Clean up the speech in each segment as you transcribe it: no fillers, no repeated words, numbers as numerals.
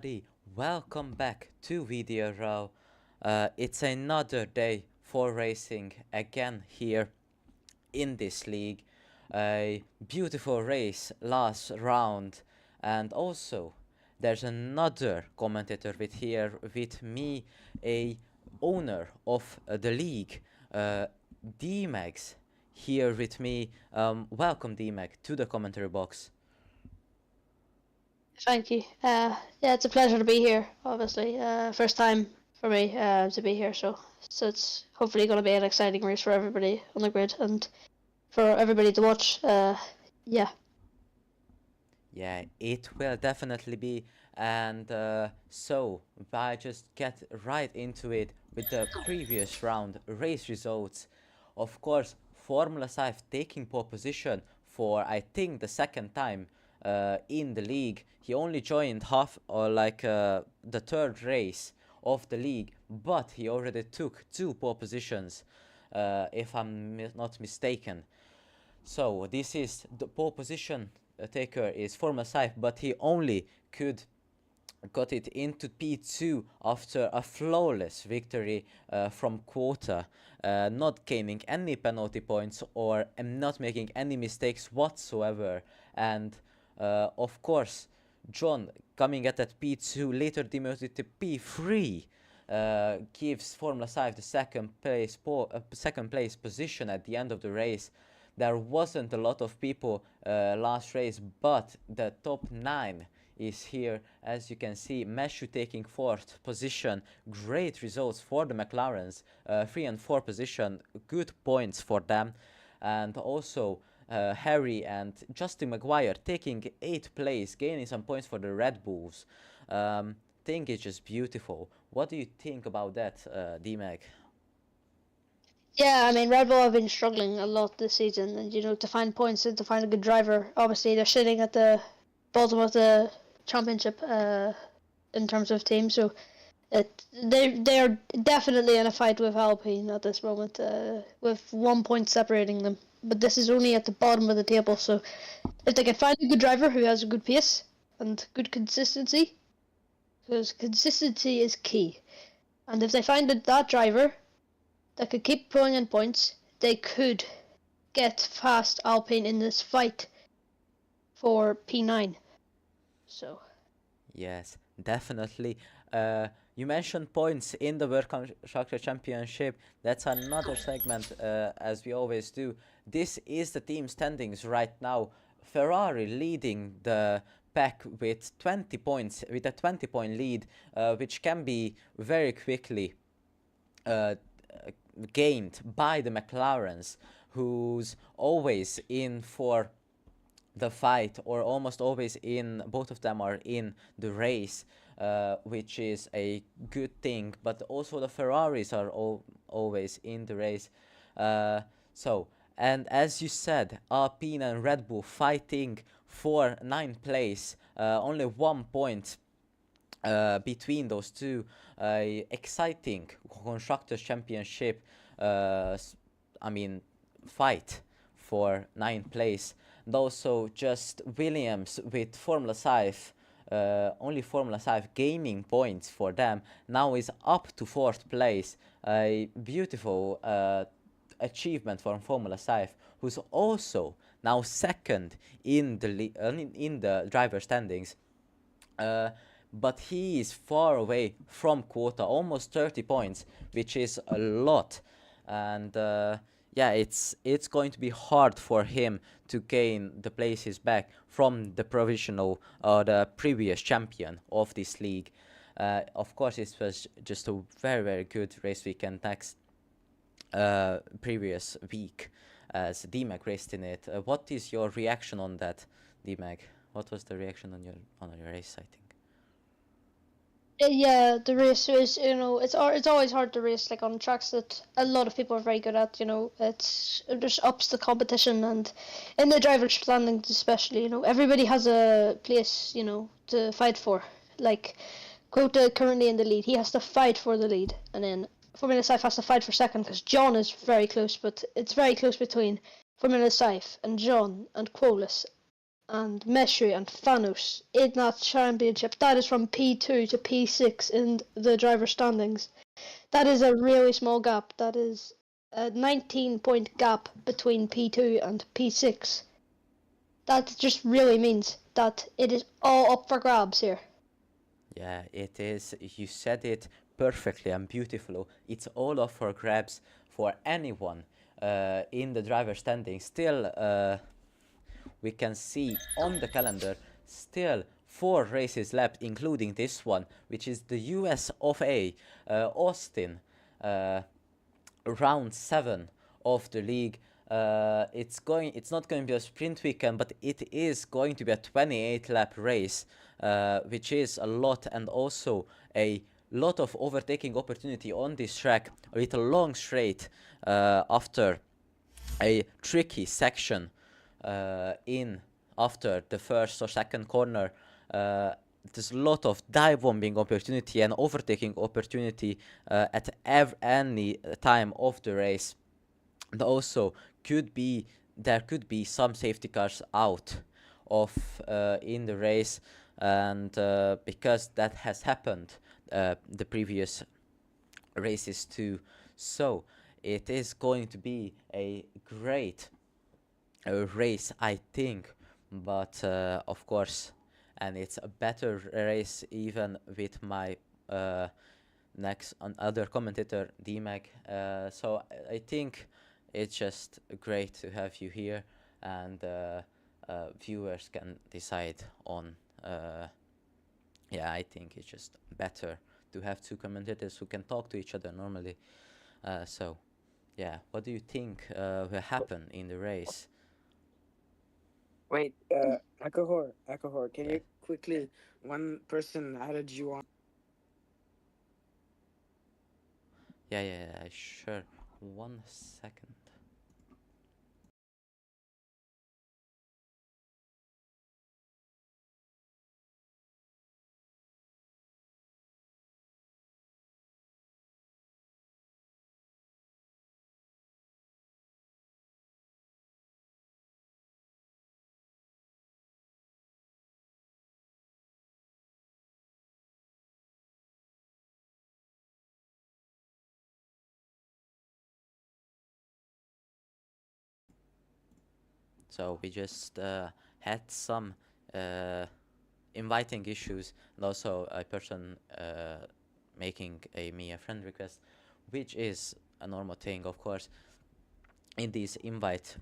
everybody, welcome back to VDRL. It's another day for racing again here in this league. A beautiful race last round, and also there's another commentator with me, a owner of the league, uh, D-Mags, here with me. Welcome D-Mag to the commentary box. Thank you. Yeah, it's a pleasure to be here. Obviously, first time for me to be here, so it's hopefully going to be an exciting race for everybody on the grid and for everybody to watch. Yeah. Yeah, it will definitely be. And so, I just get right into it with the previous round race results. Of course, Formula Five taking pole position for I think the second time in the league. He only joined half or the third race of the league, but he already took two pole positions, if I'm not mistaken. So this is the pole position taker is Formula Five, but he only could got it into P2 after a flawless victory from Quota, not gaining any penalty points or not making any mistakes whatsoever. And of course, John coming at that P2, later demoted to P3, gives Formula 5 the second place position at the end of the race. There wasn't a lot of people last race, but the top 9 is here. As you can see, Meshu taking 4th position. Great results for the McLarens. 3 and 4 position, good points for them. And also Harry and Justin Maguire taking 8th place, gaining some points for the Red Bulls. Think it's just beautiful. What do you think about that, D-Mag? Yeah, I mean, Red Bull have been struggling a lot this season, and to find points and to find a good driver. Obviously, they're sitting at the bottom of the championship in terms of teams, so they're definitely in a fight with Alpine at this moment, with 1 point separating them. But this is only at the bottom of the table, so if they can find a good driver who has a good pace and good consistency, because consistency is key, and if they find that driver that could keep pulling in points, they could get past Alpine in this fight for P9. So. Yes, definitely. You mentioned points in the World Constructor Championship. That's another segment, as we always do. This is the team standings right now. Ferrari leading the pack with 20 points, with a 20-point lead, which can be very quickly uh, gained by the McLarens, who's always in for the fight, or almost always in, both of them are in the race, which is a good thing. But also the Ferraris are always in the race. So, and as you said, Alpine and Red Bull fighting for 9th place, only 1 point between those two. Exciting constructors championship, I mean, fight for 9th place. And also just Williams with Formula 5, only Formula 5 gaining points for them, now is up to 4th place. A beautiful achievement for Formula 5, who's also now second in the driver standings. But he is far away from quota, almost 30 points, which is a lot. And yeah, it's going to be hard for him to gain the places back from the provisional or the previous champion of this league. Of course, it was just a very, very good race weekend next previous week as DMAG raced in it. What is your reaction on that, DMAG? What was the reaction on your race, I think? Yeah, the race is, it's always hard to race like on tracks that a lot of people are very good at. It just ups the competition, and in the driver's standings especially, everybody has a place, to fight for. Like Quota currently in the lead, he has to fight for the lead, and then Formula Saif has to fight for second because John is very close, but it's very close between Formula Saif and John and Quolis and Meshu and Fanus in that championship. That is from P2 to P6 in the driver standings. That is a really small gap. That is a 19-point gap between P2 and P6. That just really means that it is all up for grabs here. Yeah, it is. You said it perfectly and beautifully. It's all up for grabs for anyone in the driver standing. Still, we can see on the calendar still 4 races left, including this one, which is the US of A, Austin, round 7 of the league. It's not going to be a sprint weekend, but it is going to be a 28 lap race, which is a lot, and also a lot of overtaking opportunity on this track with a long straight after a tricky section in after the first or second corner. There's a lot of dive bombing opportunity and overtaking opportunity at any time of the race. And also there could be some safety cars out of in the race, and because that has happened the previous races too. So it is going to be a great race, I think, but of course, and it's a better race even with my next other commentator DMAG. So I think it's just great to have you here, and viewers can decide on. Yeah, I think it's just better to have two commentators who can talk to each other normally. So, yeah, what do you think will happen in the race? Wait, Akahor, can Yeah, you quickly, one person added you on. yeah, sure. 1 second. So we just had some uh, inviting issues, and also a person making me a friend request, which is a normal thing, of course, in these invite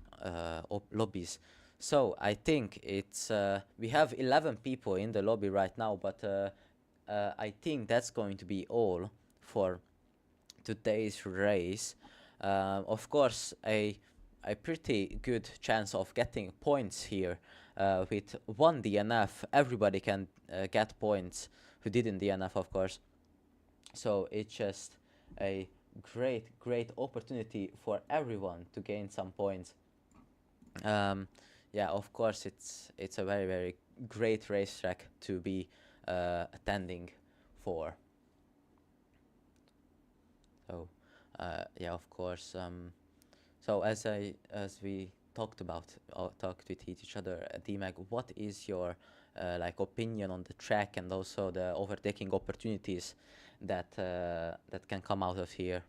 lobbies. So I think it's we have 11 people in the lobby right now, but I think that's going to be all for today's race. Of course, a pretty good chance of getting points here. With one DNF, everybody can get points who didn't DNF, of course. So it's just a great opportunity for everyone to gain some points. Yeah, of course, it's a very great racetrack to be attending for. So, yeah, of course. So as we talked about, talked with each other, DMAG, what is your like opinion on the track and also the overtaking opportunities that that can come out of here?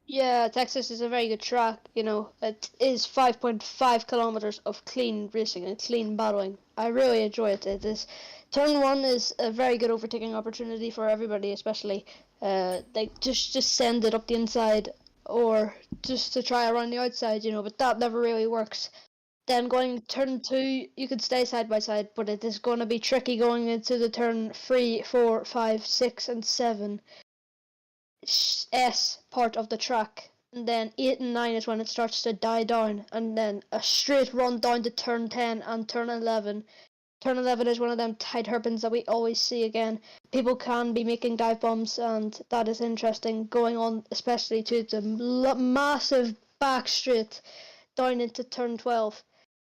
Yeah, Texas is a very good track. You know, it is 5.5 kilometers of clean racing and clean battling. I really enjoy it. It is turn one is a very good overtaking opportunity for everybody, especially they just send it up the inside or just to try around the outside. You know, but that never really works. Then going turn two, you could stay side by side, but it is going to be tricky going into the turn 3, 4, 5, 6, and 7. S part of the track, and then 8 and 9 is when it starts to die down, and then a straight run down to turn 10 and turn 11. Turn 11 is one of them tight hairpins that we always see again. People can be making dive bombs, and that is interesting going on, especially to the massive back straight down into turn 12.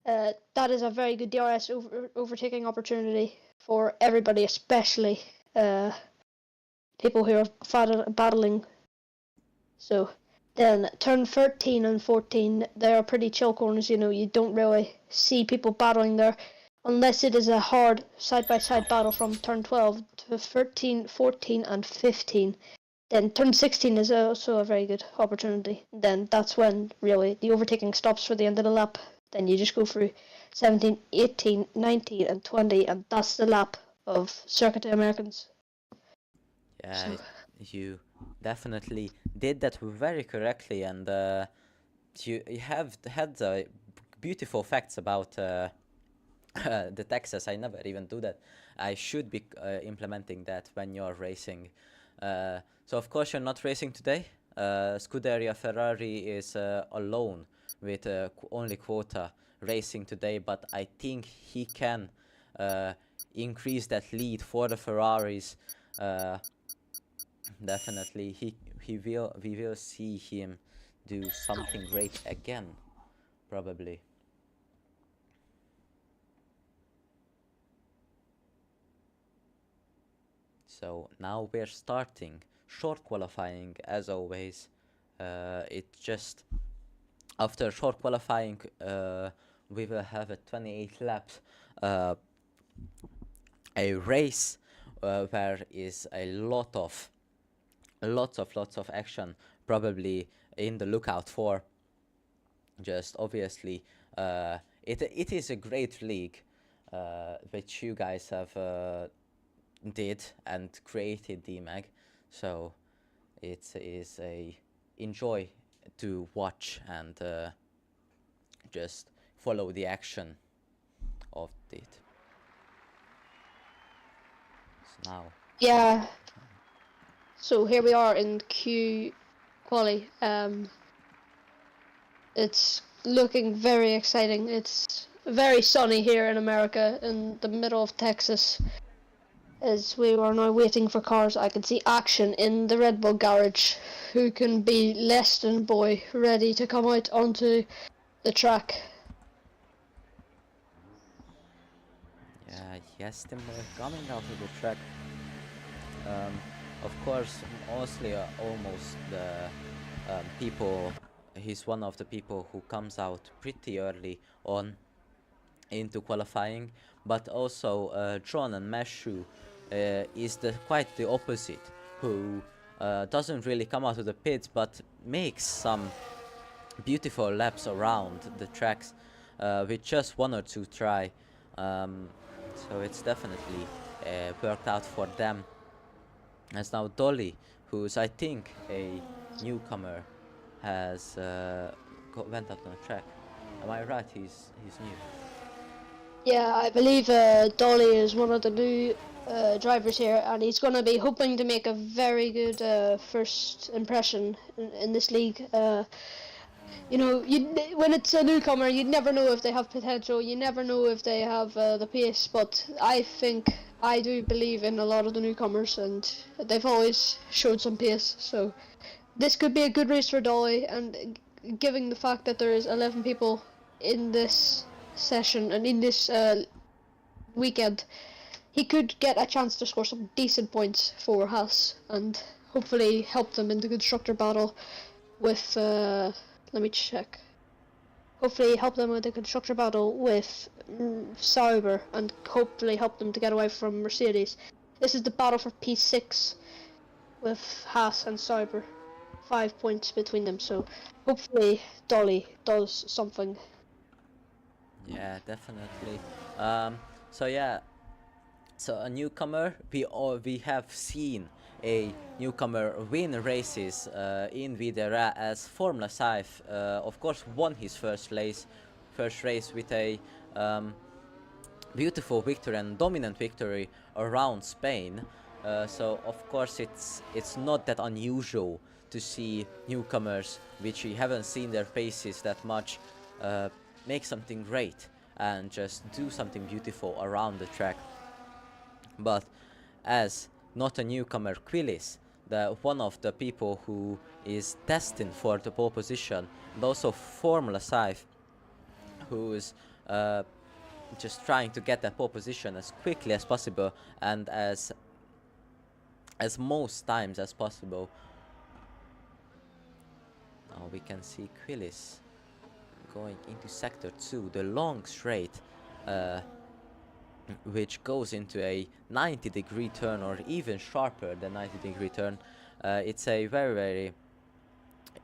That is a very good DRS overtaking opportunity for everybody, especially people who are battling. So Then turn 13 and 14, they are pretty chill corners, you know, you don't really see people battling there unless it is a hard side-by-side battle from turn 12 to 13, 14 and 15. Then turn 16 is also a very good opportunity. Then that's when really the overtaking stops for the end of the lap. Then you just go through 17, 18, 19 and 20, and that's the lap of Circuit de Americans. Yeah, So- you definitely did that very correctly, and you have had beautiful facts about the Texas. I never even do that. I should be implementing that when you're racing. So of course you're not racing today. Scuderia Ferrari is alone with only quota racing today, but I think he can increase that lead for the Ferraris. Definitely, we will see him do something great again, probably. So now we're starting short qualifying as always. It just after short qualifying, we will have a 28 laps, a race where is a lots of action probably in the lookout for. Just obviously, it is a great league which you guys have did and created DMAG, so it is a enjoy to watch and just follow the action of it. So now, Yeah. So here we are in Q quali. It's looking very exciting. It's very sunny here in America, in the middle of Texas. As we are now waiting for cars, I can see action in the Red Bull garage. Who can be less than boy ready to come out onto the track? yeah, yes, Timber coming out of the track. Of course, mostly almost the people. He's one of the people who comes out pretty early on into qualifying, but also John and Meshu is quite the opposite, who doesn't really come out of the pits but makes some beautiful laps around the tracks with just one or two try. So it's definitely worked out for them. As now Dolly, who's I think a newcomer, has went out on the track. Am I right? He's new. Yeah, I believe Dolly is one of the new drivers here, and he's going to be hoping to make a very good first impression in this league. You know, when it's a newcomer, you never know if they have potential. You never know if they have the pace. But I do believe in a lot of the newcomers, and they've always showed some pace. So this could be a good race for Dolly, and given the fact that there is 11 people in this session and in this weekend, he could get a chance to score some decent points for Haas and hopefully help them in the constructor battle with let me check. Hopefully help them with the constructor battle with Sauber and hopefully help them to get away from Mercedes. This is the battle for P6 with Haas and Sauber. 5 points between them, so hopefully Dolly does something. Yeah, definitely. So yeah, so a newcomer. We have seen a newcomer win races in VDRL as Formula 5. Of course, won his first race with a beautiful victory and dominant victory around Spain. So of course it's not that unusual to see newcomers which we haven't seen their faces that much make something great and just do something beautiful around the track. But as not a newcomer, Quillis, one of the people who is destined for the pole position, and also Formula 5, who is just trying to get that pole position as quickly as possible and as most times as possible. Now we can see Quillis going into sector 2, the long straight, which goes into a 90-degree turn, or even sharper than 90-degree turn. It's a very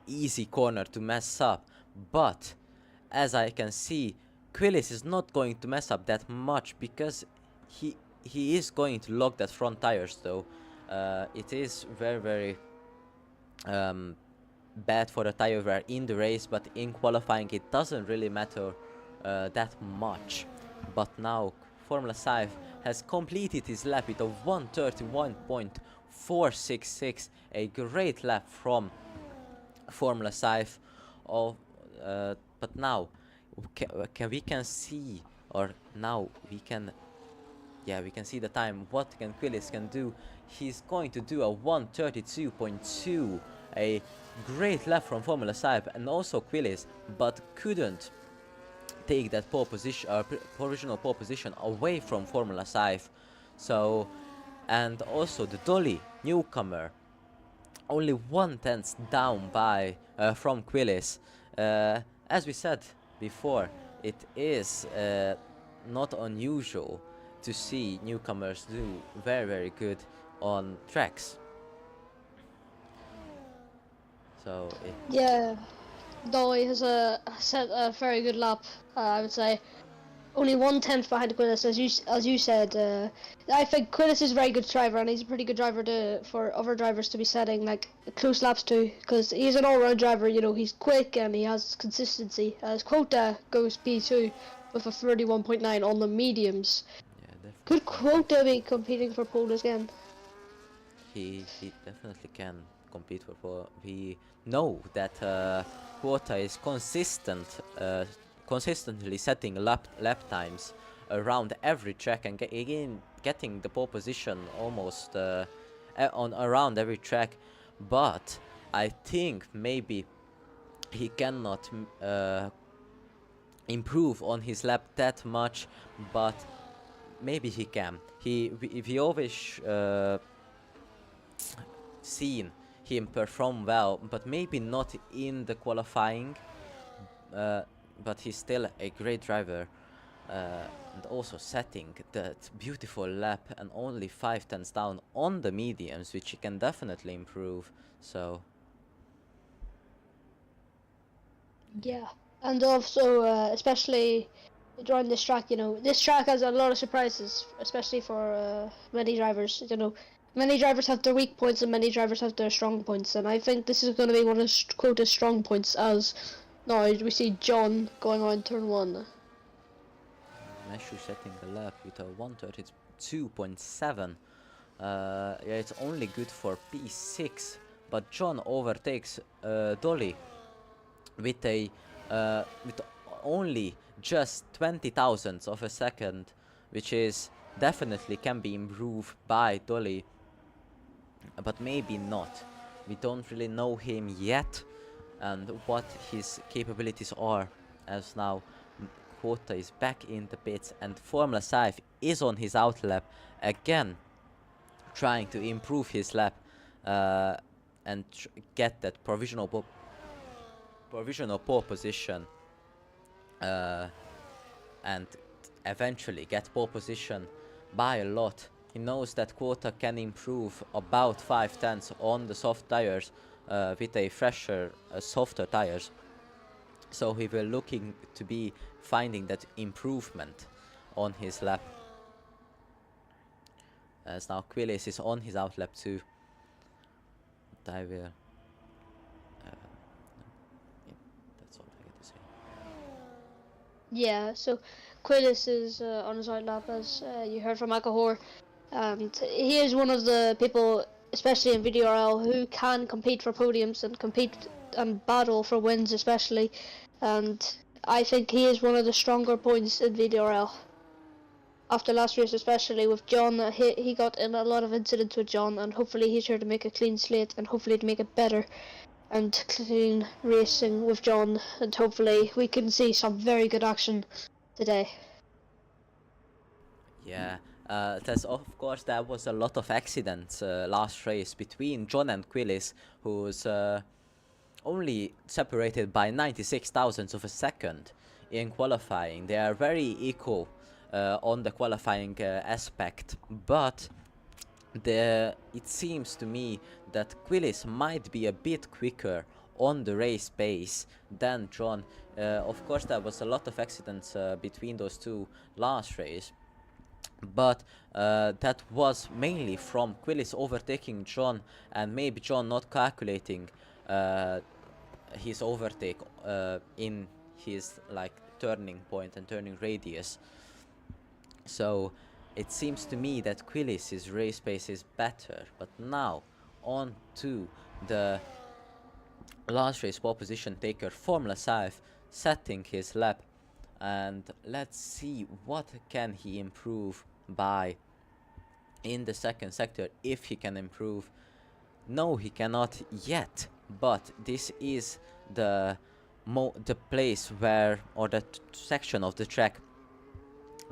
easy corner to mess up, but as I can see, Quillis is not going to mess up that much, because he is going to lock that front tires though. It is very bad for the tire wear in the race, but in qualifying it doesn't really matter that much. But now Formula 5 has completed his lap with a 1:31.466, a great lap from Formula 5. But now we can see, or now we can see the time what can Quillis can do. He's going to do a 1:32.2, a great lap from Formula 5, and also Quillis, but couldn't take that pole position, provisional pole position away from Formula 5. So, and also the Dolly newcomer, only 1/10 down by from Quillis. As we said before, it is not unusual to see newcomers do very good on tracks. So Yeah, Dolly has set a very good lap. I would say only 1/10 behind Quillis, as you said. I think Quillis is a very good driver, and he's a pretty good driver for other drivers to be setting like close laps to, because he's an all-round driver. You know, he's quick and he has consistency. His quota goes P2 with a 31.9 on the mediums. yeah, definitely. Could Quota be competing for pole again? He definitely can compete for pole. We know that Quota is consistently setting lap times around every track, and getting the pole position almost on around every track. But I think maybe he cannot improve on his lap that much, but maybe he can. We always seen him perform well, but maybe not in the qualifying. But he's still a great driver, and also setting that beautiful lap, and only 5/10 down on the mediums, which he can definitely improve. So Yeah, and also especially during this track, you know, this track has a lot of surprises, especially for many drivers. You know, many drivers have their weak points and many drivers have their strong points, and I think this is going to be one of Quota's strong points. As now we see John going on turn 1. Meshu setting the lap with a 1:32.7. Yeah, it's only good for P6, but John overtakes Dolly with only just 20 thousandths of a second, which is definitely can be improved by Dolly, but maybe not. We don't really know him yet and what his capabilities are, as now Quota is back in the pits and Formula 5 is on his out lap again, trying to improve his lap and get that provisional pole position, and eventually get pole position by a lot. He knows that Quota can improve about 5/10 on the soft tires with a fresher, softer tires. So he will looking to be finding that improvement on his lap. As now Quillis is on his out lap too. But I will. Yeah, that's all I get to say. Yeah, so Quillis is on his out lap, as you heard from Alcohol, and he is one of the people, especially in VDRL, who can compete for podiums and compete and battle for wins, especially. And I think he is one of the stronger points in VDRL. After last race, especially with John, he got in a lot of incidents with John, and hopefully he's here to make a clean slate and hopefully to make it better and clean racing with John, and hopefully we can see some very good action today. Yeah, there's of course there was a lot of accidents last race between John and Quillis, only separated by 96 thousandths of a second in qualifying. They are very equal on the qualifying aspect, but it seems to me that Quillis might be a bit quicker on the race pace than John. Of course, there was a lot of accidents between those two last race, but that was mainly from Quillis overtaking John and maybe John not calculating his overtake in his like turning point and turning radius. So it seems to me that Quillis' race pace is better. But now on to the last race pole position taker Formula 5 setting his lap, and let's see what can he improve by in the second sector, if he can improve. No, he cannot yet, but this is the place where, or the section of the track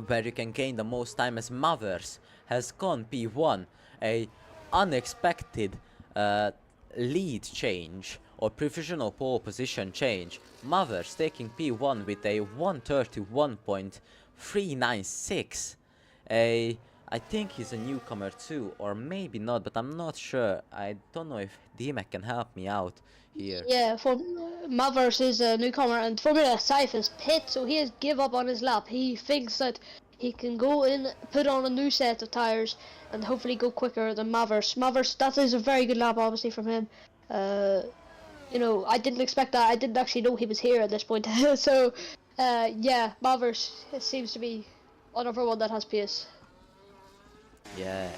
where you can gain the most time, as Mavers has gone P1, a unexpected lead change or provisional pole position change. Mavers taking P1 with a 131.396. I think he's a newcomer too, or maybe not, but I'm not sure. I don't know if DMAC can help me out here. Yeah, for Mavers is a newcomer, and Formula 5 is pit, so he has give up on his lap. He thinks that he can go in, put on a new set of tires, and hopefully go quicker than Mavers. Mavers, that is a very good lap, obviously, from him. You know, I didn't expect that. I didn't actually know he was here at this point. So, yeah, Mavers seems to be another one that has pace. Yeah,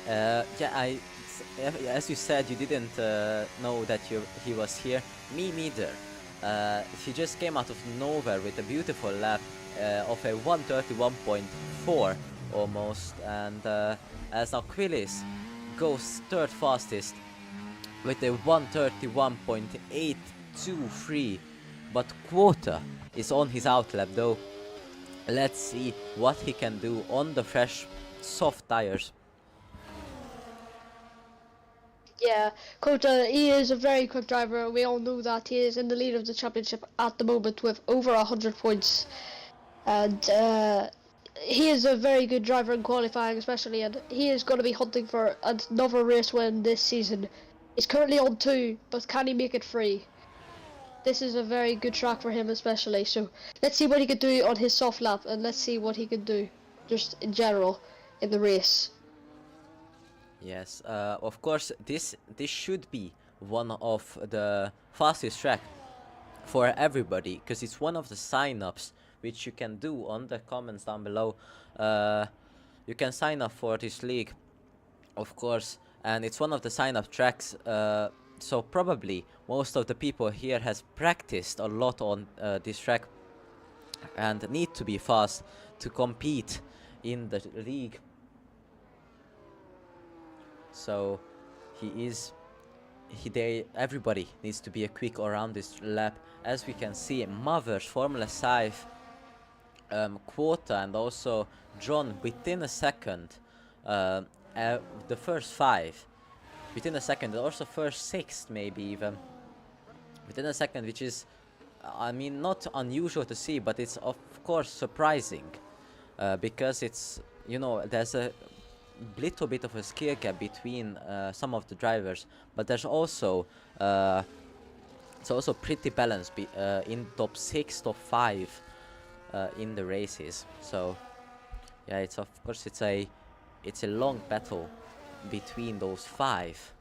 as you said, you didn't know that he was here. Me neither. He just came out of nowhere with a beautiful lap of a 131.4 almost, and as now Quillis goes third fastest with a 131.823, but Quota is on his outlap though. Let's see what he can do on the fresh soft tires. Yeah, Kota, he is a very quick driver. We all know that. He is in the lead of the championship at the moment with over 100 points. And he is a very good driver in qualifying especially, and he is going to be hunting for another race win this season. He's currently on 2, but can he make it 3? This is a very good track for him especially, so let's see what he can do on his soft lap, and let's see what he can do just in general in the race. Yes, of course, this should be one of the fastest track for everybody, because it's one of the sign-ups which you can do on the comments down below. You can sign up for this league, of course, and it's one of the sign-up tracks. So probably most of the people here has practiced a lot on this track and need to be fast to compete in the league. So everybody needs to be a quick around this lap. As we can see, Mavers, Formula 5, Quota, and also John within a second. The first 5 within a second, and also first 6 maybe even within a second, which is, I mean, not unusual to see, but it's of course surprising, because it's, you know, there's a little bit of a skill gap between some of the drivers, but there's also it's also pretty balanced in top 6, top 5 in the races. So yeah, it's of course it's a long battle between those 5,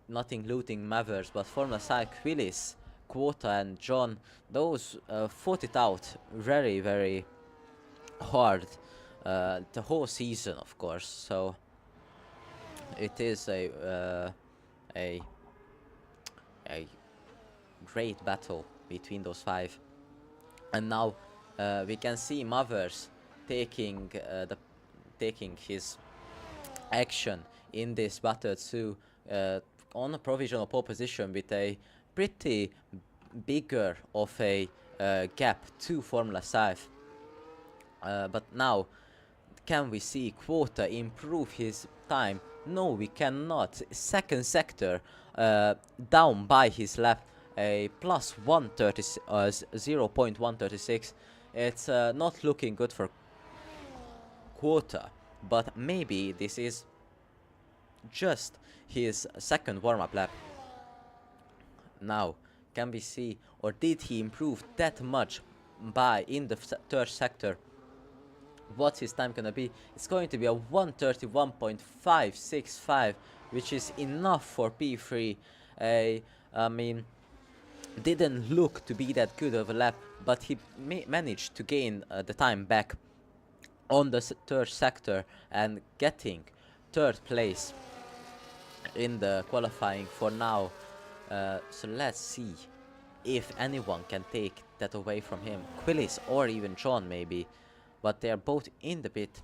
not including Mavers, but Formula Sci, Quillis, Quota, and John. Those fought it out very, very hard the whole season, of course. So it is a great battle between those 5. And now we can see Mavers taking his action in this battle too, on a provisional pole position with a pretty bigger of a gap to Formula 5. But now, can we see Quota improve his time? No, we cannot. Second sector down by his lap, a plus 0.136. It's not looking good for Quota, but maybe this is just his second warm-up lap. Now, can we see, or did he improve that much by in the third sector? What's his time gonna be? It's going to be a 131.565, which is enough for P3. I mean, didn't look to be that good of a lap, but he managed to gain the time back on the third sector and getting third place in the qualifying for now. So let's see if anyone can take that away from him. Quillis or even John maybe, but they are both in the pit.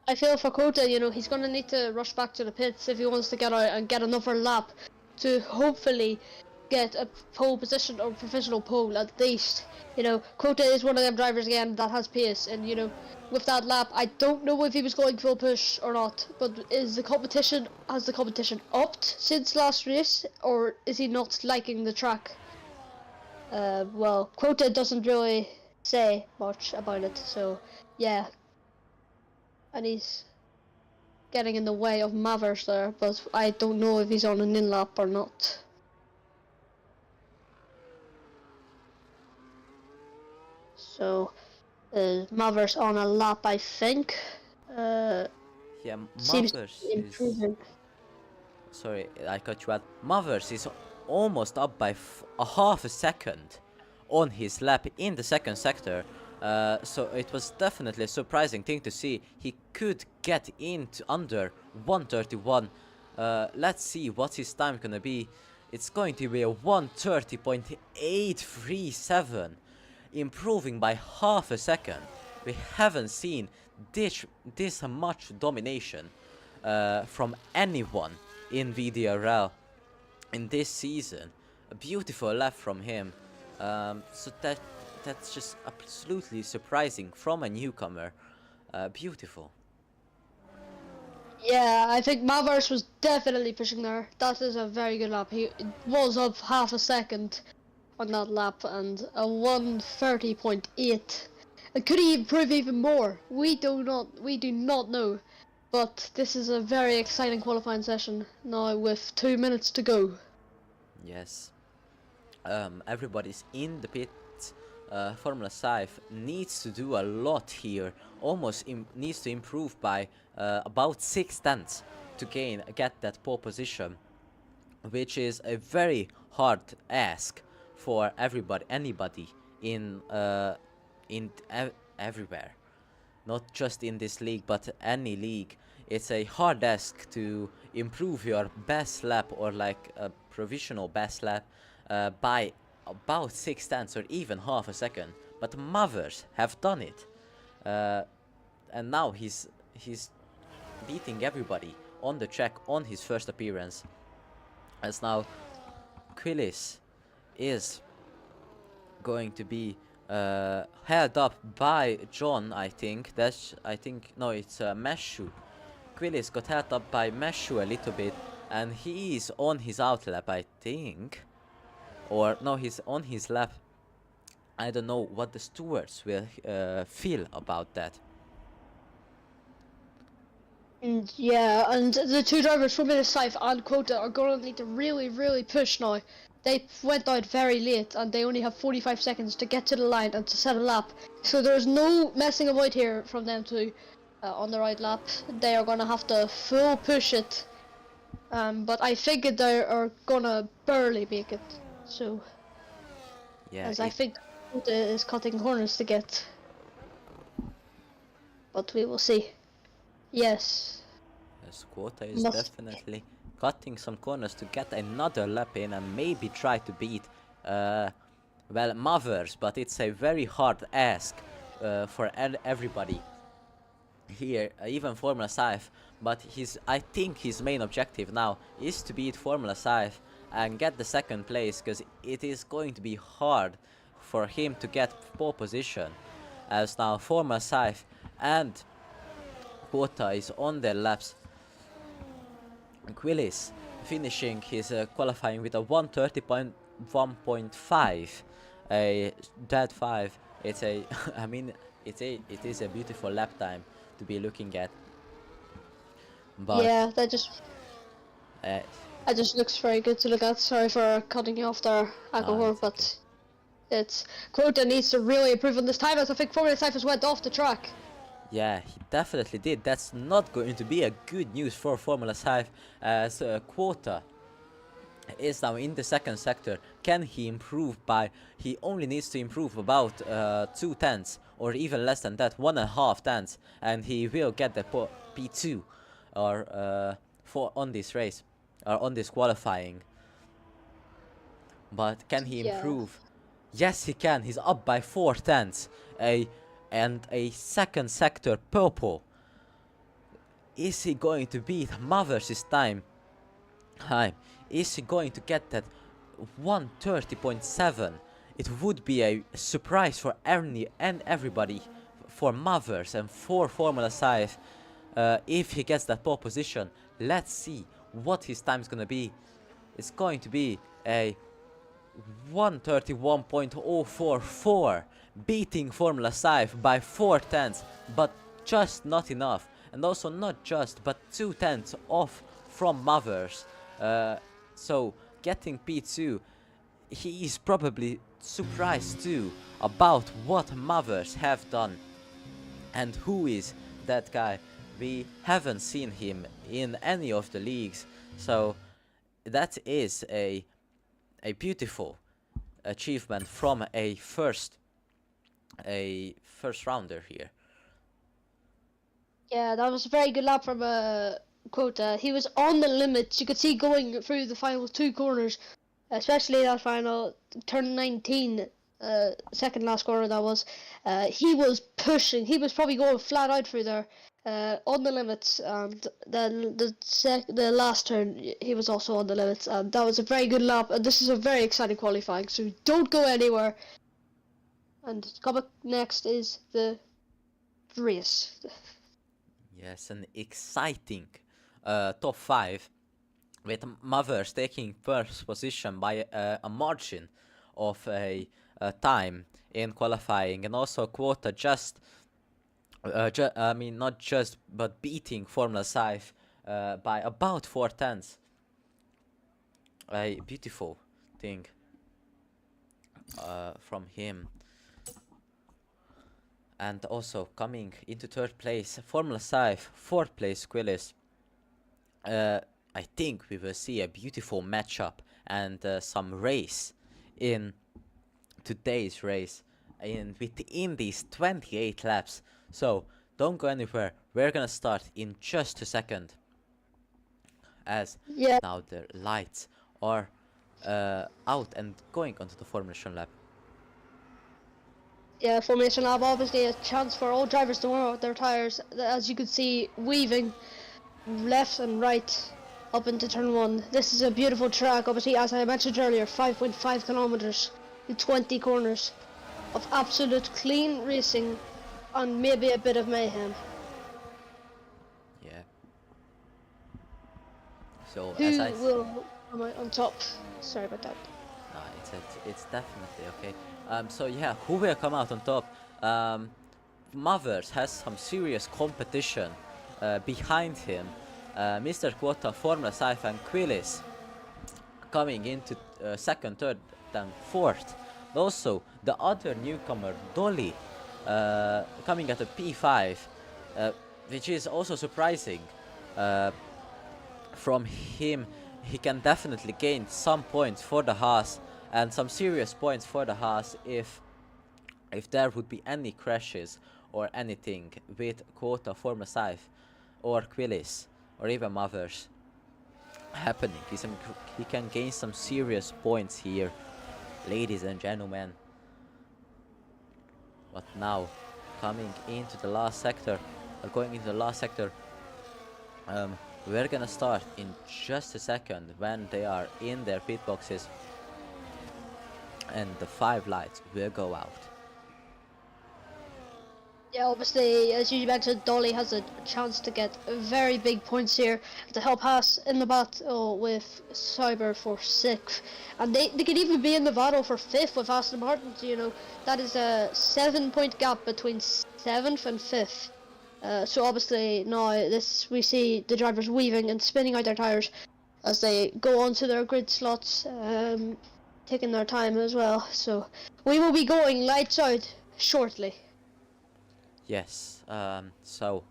I feel for Kota, you know, he's gonna need to rush back to the pits if he wants to get out and get another lap to hopefully get a pole position or professional pole at least. You know, Kota is one of them drivers again that has pace, and you know, with that lap, I don't know if he was going full push or not, but has the competition upped since last race, or is he not liking the track? Well, Kota doesn't really say much about it, so yeah. And he's getting in the way of Mavers there, but I don't know if he's on an in-lap or not. So, Mavers on a lap, I think. Yeah, Seems Mavers to be is... improving. Sorry, I cut you out. Mavers is almost up by a half a second on his lap in the second sector. So it was definitely a surprising thing to see. He could get into under 131. Let's see what's his time gonna be. It's going to be a 130.837, improving by half a second. We haven't seen this much domination from anyone in VDRL in this season. A beautiful lap from him. So that's just absolutely surprising from a newcomer. Beautiful. Yeah, I think Mavers was definitely pushing there. That is a very good lap. He was up half a second on that lap and a 130.8. And could he improve even more? We do not know. But this is a very exciting qualifying session now with 2 minutes to go. Yes. Everybody's in the pits. Formula 5 needs to do a lot here. Almost needs to improve by about 6 tenths to get that pole position, which is a very hard ask for anybody in everywhere, not just in this league but any league. It's a hard ask to improve your best lap or like a provisional best lap by about 6 tenths or even half a second, but Mavers have done it, and now he's beating everybody on the track on his first appearance. As now Quillis is going to be held up by John, I think. No, it's Meshu. Quillis got held up by Meshu a little bit, and he is on his outlap, I think. Or no, he's on his lap. I don't know what the stewards will feel about that. Yeah, and the two drivers from Minnesota and Quota are going to need to really push now. They went out very late and they only have 45 seconds to get to the line and to set a lap. So there's no messing about here from them two on the right lap. They are going to have to full push it. But I think they are going to barely make it. So, Yeah, as I think Quota is cutting corners to get. But we will see. Yes. Quota is definitely cutting some corners to get another lap in and maybe try to beat well, Mavers, but it's a very hard ask for everybody here, even Formula 5. But I think his main objective now is to beat Formula 5 and get the second place, because it is going to be hard for him to get pole position, as now Formula 5 and Quota is on their laps. Quillis finishing his qualifying with a 130.1.5, a dead 5. It's a I mean it is a beautiful lap time to be looking at. But Yeah, uh, that just looks very good to look at. Sorry for cutting you off there, Akahor, it's but okay. it's Quota needs to really improve on this time, as I think Formula Cyphers went off the track. Yeah, he definitely did. That's not going to be a good news for Formula 5, as Quota is now in the second sector. Can he improve by? He only needs to improve about 2 tenths, or even less than that, 1.5 tenths, and he will get the P2, or for on this race, or on this qualifying. But can he Yeah. improve? Yes, he can. He's up by 4 tenths. And a second sector purple. Is he going to beat Mavers' time? Is he going to get that 130.7? It would be a surprise for everybody, for Mavers and for Formula 5, if he gets that pole position. Let's see what his time is going to be. It's going to be a 131.044, beating Formula 5 by 4 tenths, but just not enough. And also not just, but 2 tenths off from Mavers. So getting P2, he is probably surprised too about what Mavers have done. And who is that guy? We haven't seen him in any of the leagues, so that is a beautiful achievement from a first rounder here. Yeah, that was a very good lap from Quota. He was on the limits. You could see going through the final 2 corners, especially that final turn 19, second last corner that was. He was pushing. He was probably going flat out through there, on the limits. And then the last turn, he was also on the limits. And that was a very good lap. And this is a very exciting qualifying. So don't go anywhere. And coming next is the race. Yes, an exciting top 5, with Mavers taking first position by a margin of a time in qualifying, and also Quota just I mean, not just, but beating Formula 5 by about 4 tenths. A beautiful thing from him. And also coming into third place, Formula 5, fourth place, Quillis. I think we will see a beautiful matchup and some race in today's race within these 28 laps. So don't go anywhere. We're gonna start in just a second, as Yeah. now the lights are out and going onto the formation lap. Yeah, Formation Lab, obviously a chance for all drivers to wear out their tyres. As you can see, weaving left and right up into turn 1. This is a beautiful track, obviously, as I mentioned earlier, 5.5 kilometers in 20 corners of absolute clean racing and maybe a bit of mayhem. Yeah. So Who as I will come out on top? Sorry about that. it's definitely okay. So yeah, who will come out on top? Mavers has some serious competition behind him. Mr. Quota, Formula Sci-Fi and Quillis coming into second, third, and fourth. Also, the other newcomer, Dolly, coming at a P5, which is also surprising. From him, he can definitely gain some points for the Haas, and some serious points for the Haas if there would be any crashes or anything with Quota, Formula 5, or Quillis, or even Mavers happening. He can gain some serious points here, ladies and gentlemen. But now, coming into the last sector, going into the last sector, we're gonna start in just a second when they are in their pit boxes, and the 5 lights will go out. Yeah, obviously, as you mentioned, Dolly has a chance to get very big points here to help us in the battle with Cyber for 6th. And they could even be in the battle for 5th with Aston Martin. You know, that is a 7-point gap between 7th and 5th. So obviously now we see the drivers weaving and spinning out their tyres as they go onto their grid slots, taking their time as well. So we will be going lights out shortly. Yes. So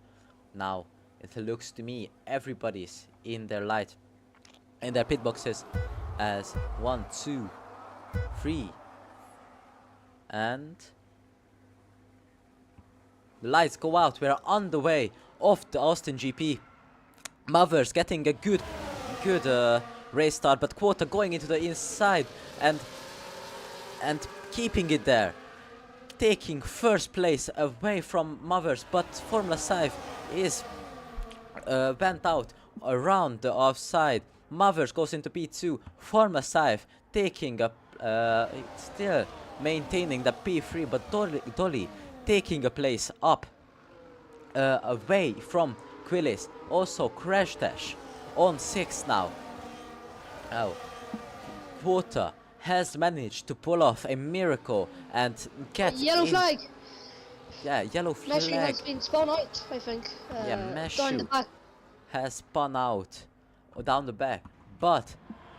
now it looks to me everybody's in their pit boxes as 1, 2, 3, and the lights go out. We're on the way of the Austin GP. Mavers getting a good race start, but Quota going into the inside and keeping it there, taking first place away from Mavers, but Formula 5 is went out around the offside. Mavers goes into P2, Formula 5 taking up still maintaining the P3, but Dolly taking a place up away from Quillis. Also Crash Dash on 6 now. Oh, Quota has managed to pull off a miracle and get Yellow flag. Yeah, yellow flag. Meshu has been spun out, I think. Yeah, down the Meshu back. has spun out down the back, but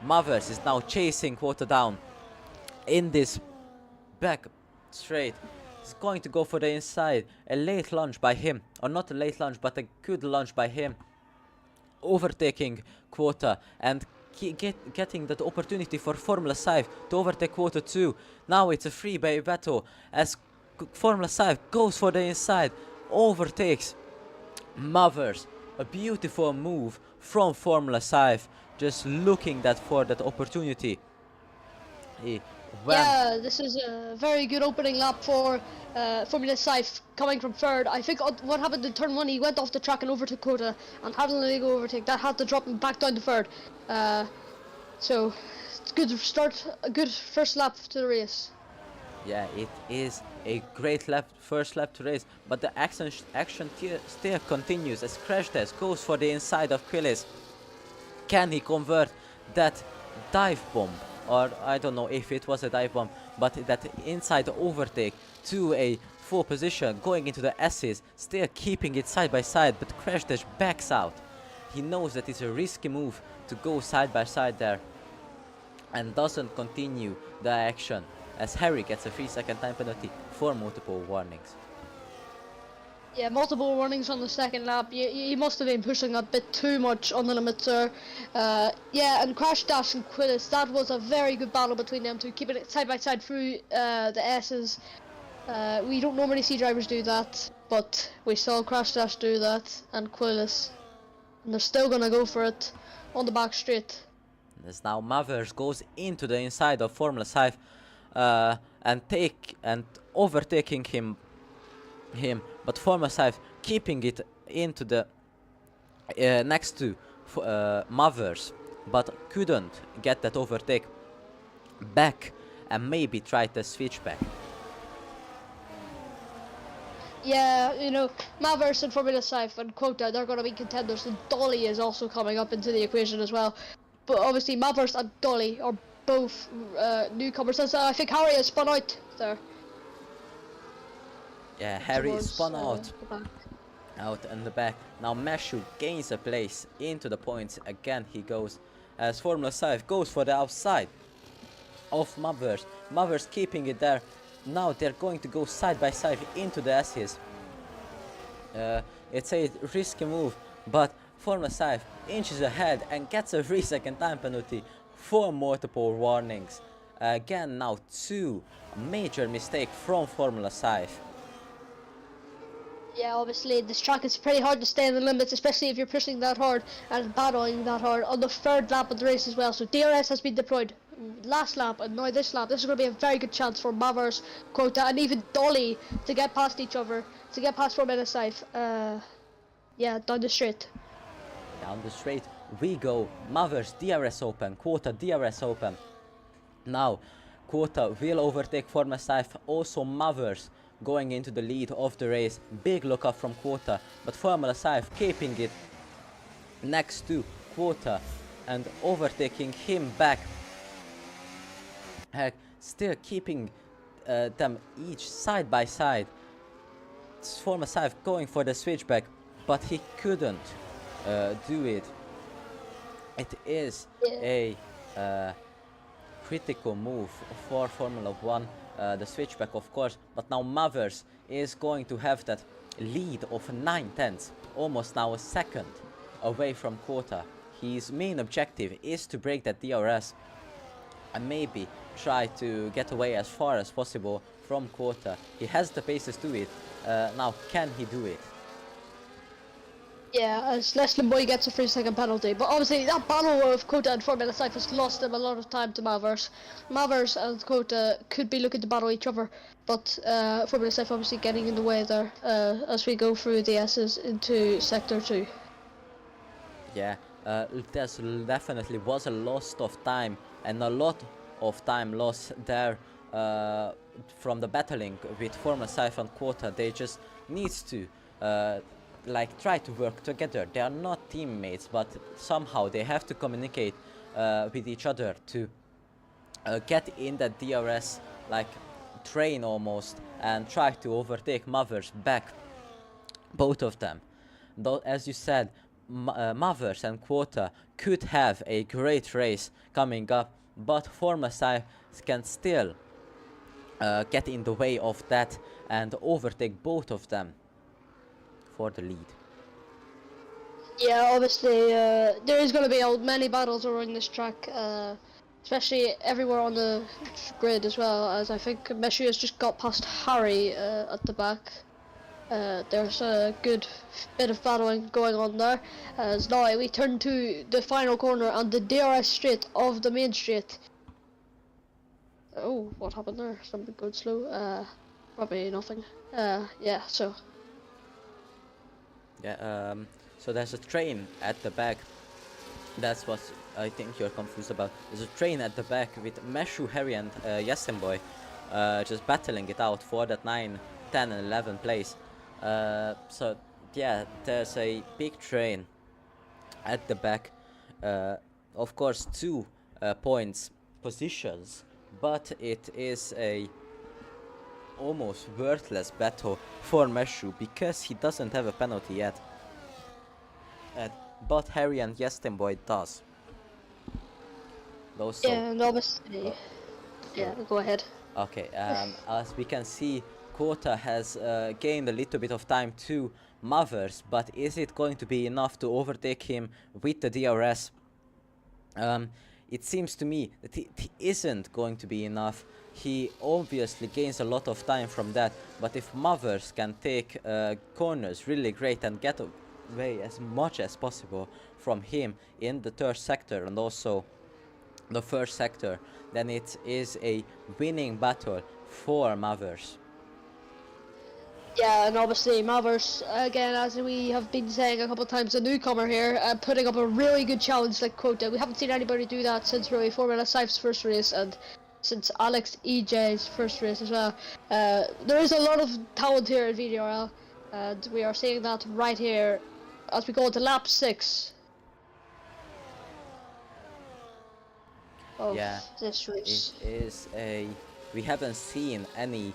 Mavers is now chasing Quota down in this back straight. He's going to go for the inside. A late lunge by him, or not a late lunge, but a good lunge by him, overtaking Quota and getting that opportunity for Formula 5 to overtake Quota 2. Now it's a freeway battle as Formula 5 goes for the inside, overtakes Mavers. A beautiful move from Formula 5, just looking for that opportunity. Yeah, this is a very good opening lap for Formula 5 coming from 3rd. I think what happened in turn 1, he went off the track and over to Quota and had a legal overtake. That had to drop him back down to 3rd. So it's a good start, a good first lap to the race. Yeah, it is a great first lap to race, but the action still continues as Crash Test goes for the inside of Quillis. Can he convert that dive bomb, or I don't know if it was a dive bomb, but that inside overtake to a full position, going into the S's, still keeping it side by side, but Crash Dash backs out. He knows that it's a risky move to go side by side there and doesn't continue the action, as Harry gets a 3-second time penalty for multiple warnings. Yeah, multiple warnings on the second lap. He must have been pushing a bit too much on the limiter. Yeah, and Crash Dash and Quillis, that was a very good battle between them two, keeping it side by side through the S's. We don't normally see drivers do that, but we saw Crash Dash do that, and Quillis. And they're still gonna go for it on the back straight. As now Mavers goes into the inside of Formula 5 and overtaking him, but Formula 5 keeping it into the next to Mavers, but couldn't get that overtake back and maybe try the switch back. Yeah, you know, Mavers and Formula 5 and Quota, they're going to be contenders, and Dolly is also coming up into the equation as well. But obviously Mavers and Dolly are both newcomers, and so I think Harry has spun out there. Yeah, Harry is spun towards, out in the back. Now Meshu gains a place into the points. Again he goes as Formula 5 goes for the outside of Mavers. Mavers keeping it there. Now they're going to go side by side into the S's. It's a risky move, but Formula 5 inches ahead and gets a 3-second time penalty for multiple warnings. Again, now 2 major mistakes from Formula 5. Yeah, obviously this track is pretty hard to stay in the limits, especially if you're pushing that hard and battling that hard on the 3rd lap of the race as well. So DRS has been deployed last lap and now this lap. This is going to be a very good chance for Mavers, Quota and even Dolly to get past each other, to get past Formula 5. Yeah, down the straight. Down the straight we go. Mavers DRS open, Quota DRS open. Now Quota will overtake Formula 5, also Mavers going into the lead of the race. Big lookout from Quota, but Formula 5 keeping it next to Quota and overtaking him back. Heck, still keeping them each side by side. Formula 5 going for the switchback, but he couldn't do it. It is a critical move for Formula 1, the switchback of course, but now Mavers is going to have that lead of 9/10, almost now a second away from Quota. His main objective is to break that DRS and maybe try to get away as far as possible from Quota. He has the paces to it. Now, can he do it? Yeah, as Leslie Boy gets a 3-second penalty, but obviously that battle of Quota and Formula 5 has lost them a lot of time to Mavers. Mavers and Quota could be looking to battle each other, but Formula 5 obviously getting in the way there as we go through the S's into Sector 2. Yeah, there definitely was a loss of time and a lot of time lost there from the battling with Formula 5 and Quota. They just needs to like try to work together. They are not teammates, but somehow they have to communicate with each other to get in that DRS like train almost and try to overtake Mavers back, both of them. Though, as you said, Mavers and Quota could have a great race coming up, but Formula 5 can still get in the way of that and overtake both of them for the lead. Yeah, obviously there is going to be many battles around this track, especially everywhere on the grid as well, as I think Meshu has just got past Harry at the back. There's a good bit of battling going on there. As now we turn to the final corner on the DRS straight of the main straight. Oh, what happened there? Something going slow. Probably nothing. Yeah, so. Yeah, so there's a train at the back. That's what I think you're confused about. There's a train at the back with Meshu, Harry and Yesenboy just battling it out for that 9, 10 and 11 place. So yeah, there's a big train at the back. Of course 2 points positions, but it is a almost worthless battle for Meshu because he doesn't have a penalty yet. But Harry and Yestenboy does. Those Yeah, and obviously. Yeah, go ahead. Okay, as we can see, Quota has gained a little bit of time to Mavers, but is it going to be enough to overtake him with the DRS? It seems to me that it isn't going to be enough. He obviously gains a lot of time from that, but if Mavers can take corners really great and get away as much as possible from him in the third sector and also the first sector, then it is a winning battle for Mavers. Yeah, and obviously Mavers, again, as we have been saying a couple of times, a newcomer here, putting up a really good challenge like Quota. We haven't seen anybody do that since really Formula 5's first race and since Alex EJ's first race as well. There is a lot of talent here at VDRL, and we are seeing that right here as we go into lap 6 of this race. It is we haven't seen any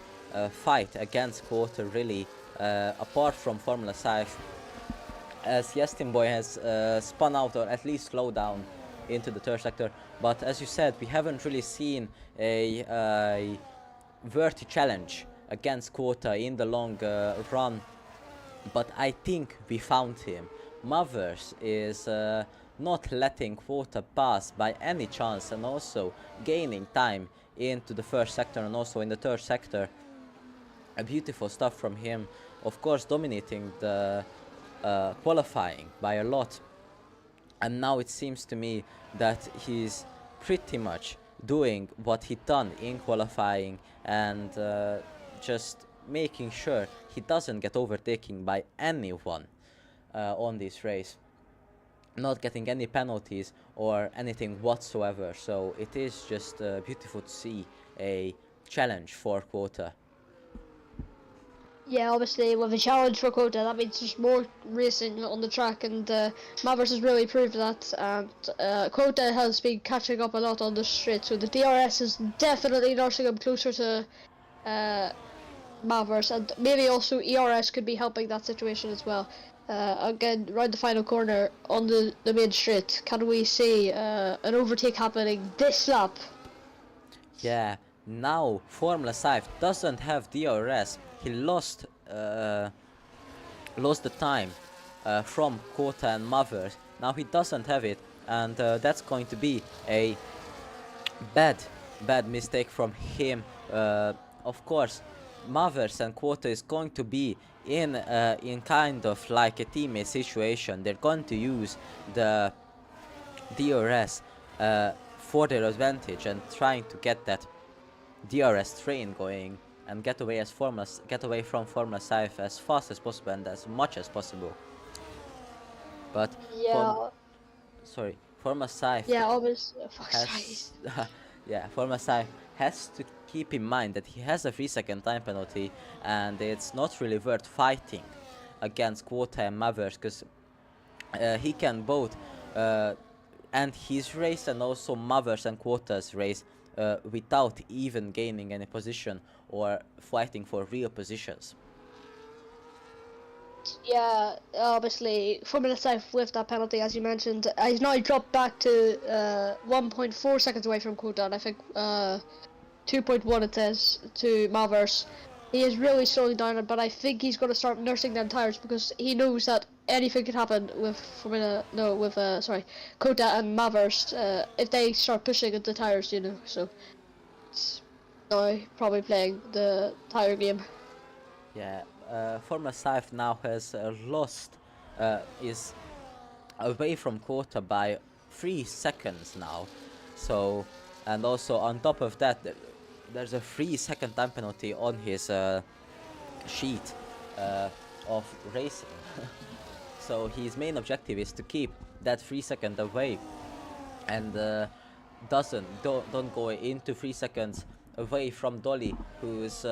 fight against Quota really, apart from Formula 5, as Yestenboy has spun out or at least slowed down into the third sector. But as you said, we haven't really seen a worthy challenge against Quota in the long run. But I think we found him. Mavers is not letting Quota pass by any chance and also gaining time into the first sector and also in the third sector. A beautiful stuff from him, of course dominating the qualifying by a lot, and now it seems to me that he's pretty much doing what he done in qualifying and just making sure he doesn't get overtaken by anyone on this race, not getting any penalties or anything whatsoever. So it is just beautiful to see a challenge for Quota. Yeah, obviously with a challenge for Kota, that means there's more racing on the track, and Mavericks has really proved that. And Kota has been catching up a lot on the straight, so the DRS is definitely notching him closer to Mavericks, and maybe also ERS could be helping that situation as well. Again, round the final corner on the main straight, can we see an overtake happening this lap? Yeah, now Formula 5 doesn't have DRS. He lost the time from Kota and Mavers. Now he doesn't have it, and that's going to be a bad mistake from him. Of course, Mavers and Kota is going to be in kind of like a teammate situation. They're going to use the DRS for their advantage and trying to get that DRS train going and get away from Formula 5 as fast as possible and as much as possible. But Yeah, Formula 5 yeah, obviously. has Formula 5 has to keep in mind that he has a 3-second time penalty, and it's not really worth fighting against Quota and Mavers, because he can both and his race and also Mavers and Quota's race without even gaining any position or fighting for real positions. Yeah, obviously, Formula 5 with that penalty, as you mentioned, he's now dropped back to 1.4 seconds away from Quota, and I think 2.1 it says to Malverse. He is really slowing down, but I think he's going to start nursing them tires because he knows that anything could happen with Kota and Malverse if they start pushing at the tires, you know. So it's now probably playing the tire game. Yeah, Formula 5 now has is away from Quota by 3 seconds now. So, and also on top of that, there's a 3-second time penalty on his sheet of racing. So his main objective is to keep that 3 second away and don't go into 3 seconds away from Dolly, who's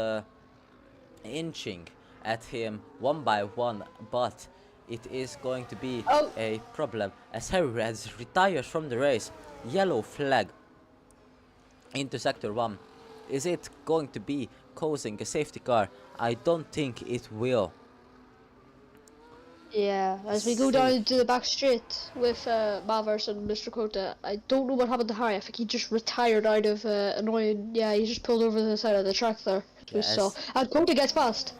inching at him one by one, but it is going to be a problem as Harry Reds retires from the race. Yellow flag into sector 1. Is it going to be causing a safety car? I don't think it will. Yeah, as we go down to the back straight with Malverse and Mr. Kota, I don't know what happened to Harry. I think he just retired out of annoying. Yeah, he just pulled over the side of the track there. Yes. And Kota gets past.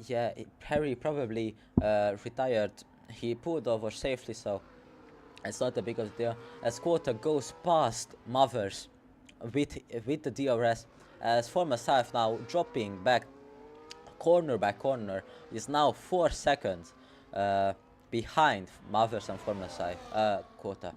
Yeah, Harry probably retired. He pulled over safely, so it's not a big deal. As Quota goes past Mothers with the DRS, as Formula 5 now dropping back corner by corner, is now 4 seconds behind Mothers and Formula 5 Quota.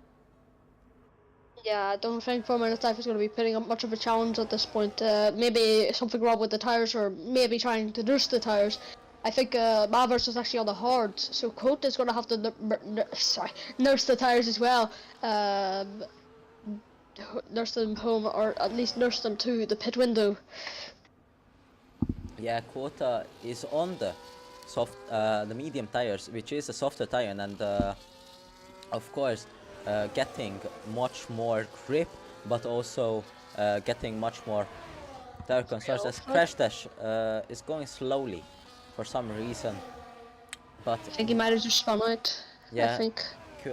Yeah, I don't think Formula 5 is going to be putting up much of a challenge at this point. Maybe something wrong with the tires, or maybe trying to nurse the tires. I think Malverse is actually on the hards, so Kota is going to have to nurse the tires as well. Nurse them home, or at least nurse them to the pit window. Yeah, Quota is on the the medium tires, which is a softer tire, and of course getting much more grip, but also getting much more tire concerns. As Crash Dash is going slowly for some reason, but I think he might have just spun out. yeah, I think.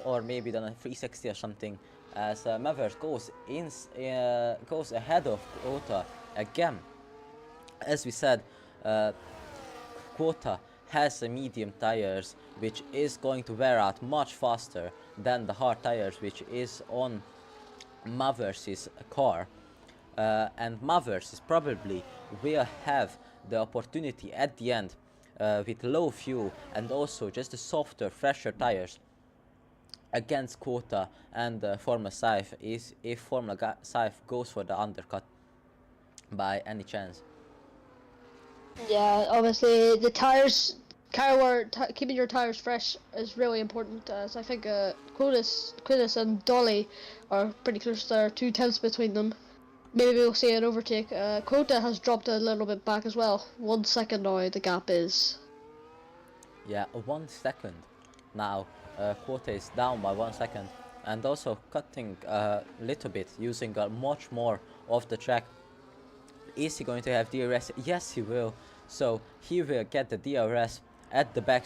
Or maybe done a 360 or something. As Maverick goes ahead of Quota again. As we said, Quota has a medium tires, which is going to wear out much faster than the hard tires, which is on Maver's car. And Mavers probably will have the opportunity at the end with low fuel and also just the softer, fresher tires against Quota and Formula 5 is if Formula 5 goes for the undercut by any chance. Yeah, obviously the tires, keeping your tires fresh is really important. So I think Quillis and Dolly are pretty close. There are 2 tenths between them. maybe we'll see an overtake. Quota has dropped a little bit back as well. 1 second now, the gap is. Yeah, 1 second. Now, Quota is down by 1 second. And also cutting a little bit, using much more of the track. Is he going to have DRS? Yes, he will. So he will get the DRS at the back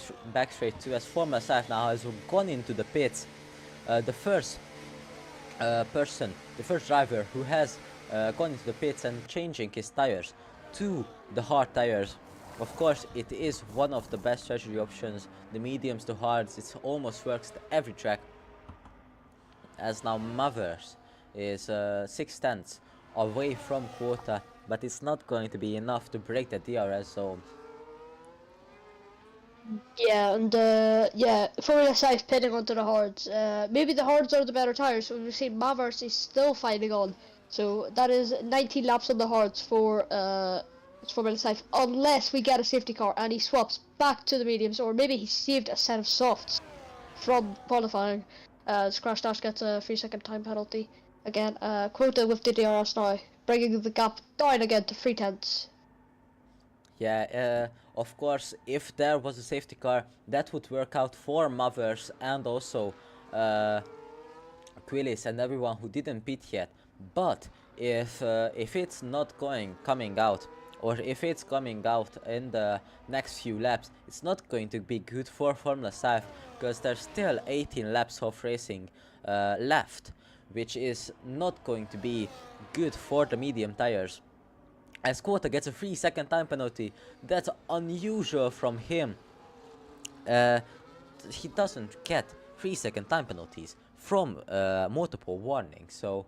straight too, as Formula 5 now has gone into the pits. The first driver who has gone into the pits and changing his tires to the hard tires. Of course, it is one of the best strategy options. The mediums to hards, it almost works at every track. As now Mavers is 6/10 away from Quota, but it's not going to be enough to break the DRS zone. Yeah, and Formula 5 pitting onto the hards. Maybe the hards are the better tires. So we've seen Mavers is still fighting on. So that is 19 laps on the hards for Formula 5, unless we get a safety car and he swaps back to the mediums, or maybe he saved a set of softs from qualifying. Crash Dash gets a 3-second time penalty. Again, Quota with the DRS now, bringing the gap down again to 3/10. Yeah, of course, if there was a safety car, that would work out for Mavers and also Quillis and everyone who didn't pit yet. But if it's not coming out, or if it's coming out in the next few laps, it's not going to be good for Formula 5, because there's still 18 laps of racing left, which is not going to be good for the medium tires. As Quota gets a 3-second time penalty, that's unusual from him. He doesn't get 3-second time penalties from multiple warnings, so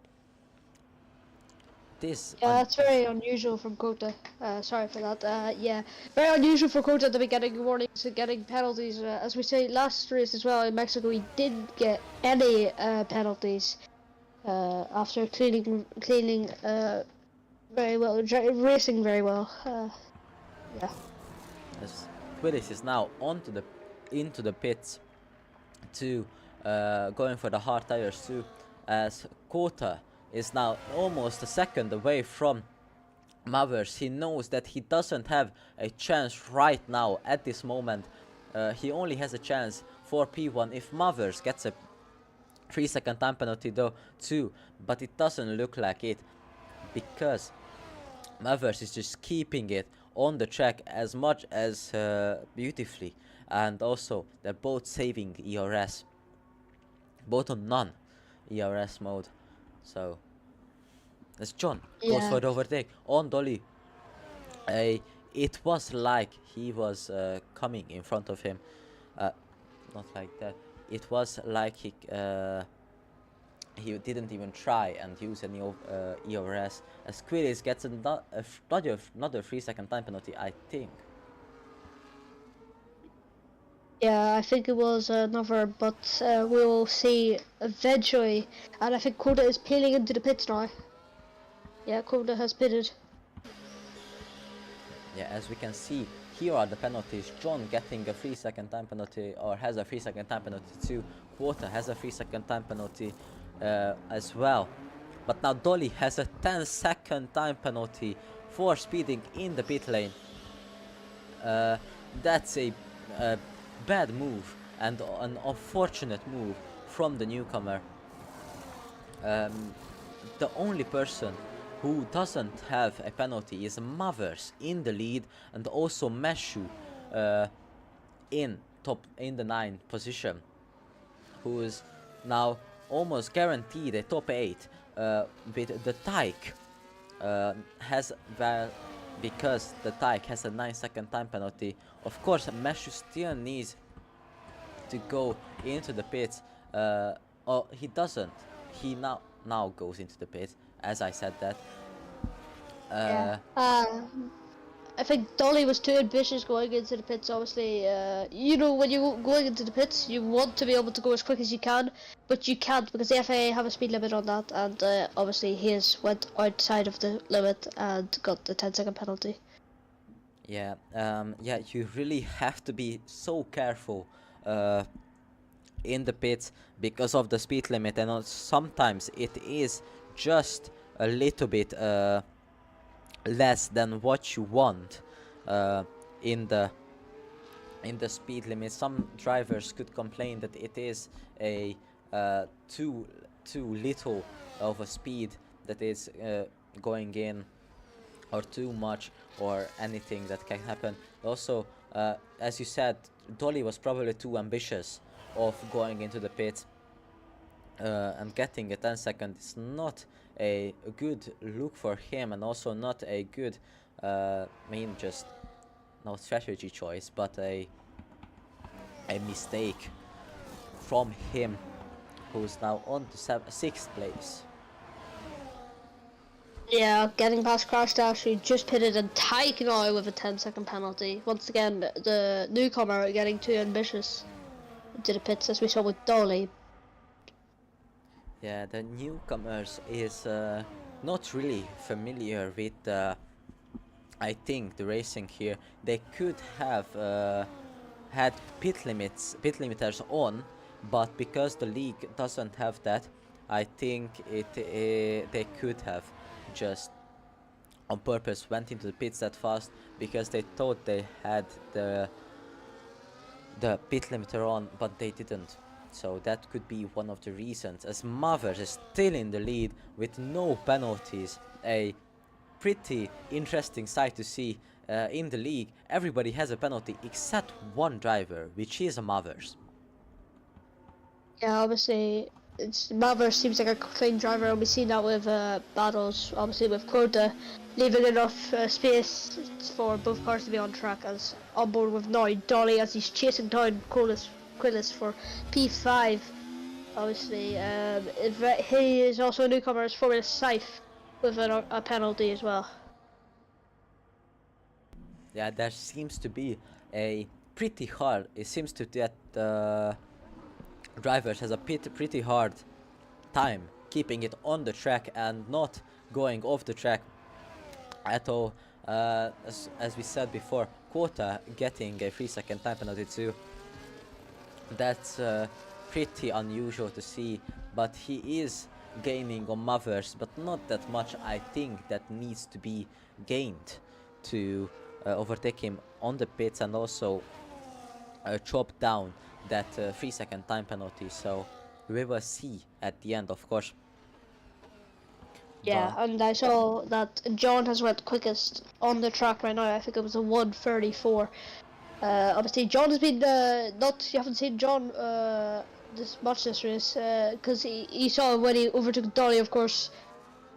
this. Yeah, that's very unusual from Quota. Sorry for that. Yeah, very unusual for Quota to be getting warnings and getting penalties. As we say, last race as well in Mexico, he didn't get any penalties after cleaning very well, racing very well. Yeah. As Quillis is now into the pits to going for the hard tires too, as Quota is now almost a second away from Mavers. He knows that he doesn't have a chance right now at this moment. He only has a chance for P1 if Mavers gets a 3-second time penalty though too, but it doesn't look like it, because Mavers is just keeping it on the track as much as beautifully, and also they're both saving ERS, both on non-ERS mode. So as John goes for the overtake on Dolly, it was like he was coming in front of him, not like that. It was like he didn't even try and use any ERS, as Quillis gets another 3-second time penalty, I think. Yeah, I think it was another, but we'll see eventually. And I think Quota is peeling into the pits now. Yeah, Quota has pitted. Yeah, as we can see, here are the penalties. John getting a 3-second time penalty, or has a 3-second time penalty too. Quota has a 3-second time penalty as well. But now Dolly has a 10-second time penalty for speeding in the pit lane. That's a bad move and an unfortunate move from the newcomer. The only person who doesn't have a penalty is Mavers in the lead, and also Meshu in the 9th position, who is now almost guaranteed a top 8 with the Tyke because the Tyke has a 9-second time penalty. Of course, Meshu still needs to go into the pits. Oh, he doesn't. He now goes into the pits, as I said that. I think Dolly was too ambitious going into the pits. Obviously, you know, when you're going into the pits, you want to be able to go as quick as you can, but you can't because the FIA have a speed limit on that, and obviously he has went outside of the limit and got the 10-second penalty. Yeah, you really have to be so careful in the pits because of the speed limit, and sometimes it is just a little bit less than what you want in the speed limit. Some drivers could complain that it is a too little of a speed that is going in, or too much, or anything that can happen. Also, as you said, Dolly was probably too ambitious of going into the pit, and getting a 10 second is not a good look for him, and also not a good just no strategy choice, but a mistake from him, who's now on to 6th place. Yeah, getting past Crash Dash, who just pitted and taken out with a 10-second penalty. Once again, the newcomer getting too ambitious into the pits, as we saw with Dolly. Yeah, the newcomers is not really familiar with I think the racing here. They could have had pit limiters on, but because the league doesn't have that, I think they could have just on purpose went into the pits that fast because they thought they had the pit limiter on, but they didn't. So that could be one of the reasons, as Mavers is still in the lead with no penalties. A pretty interesting sight to see in the league. Everybody has a penalty except one driver, which is a Mavers. Yeah, obviously, Malver seems like a clean driver, and we've seen that with battles, obviously with Quota, leaving enough space for both cars to be on track, as on board with now Dolly as he's chasing down Quillis for P5. Obviously, he is also a newcomer as Formula Safe with a penalty as well. Yeah, there seems to be a pretty hard. It seems to that drivers has a pretty hard time keeping it on the track and not going off the track at all. As we said before, Quota getting a 3-second time penalty too. That's pretty unusual to see, but he is gaining on Mavers, but not that much. I think that needs to be gained to overtake him on the pits, and also chop down that 3-second time penalty. So we will see at the end, of course. Yeah, and I saw that John has went quickest on the track right now. I think it was a 1:34. Obviously, John has been you haven't seen John this race because he saw when he overtook Dolly, of course,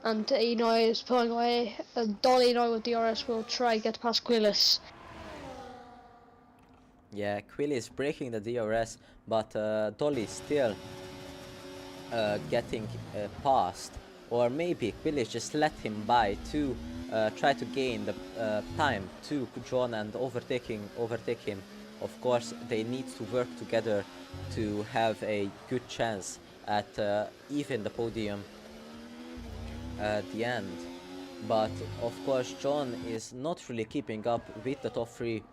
and he's pulling away. Dolly now with DRS will try and get past Quillis. Yeah, Quilly is breaking the DRS, but Dolly still getting past, or maybe Quilly just let him by to try to gain the time to John and overtake him. Of course, they need to work together to have a good chance at even the podium at the end. But of course, John is not really keeping up with the top three,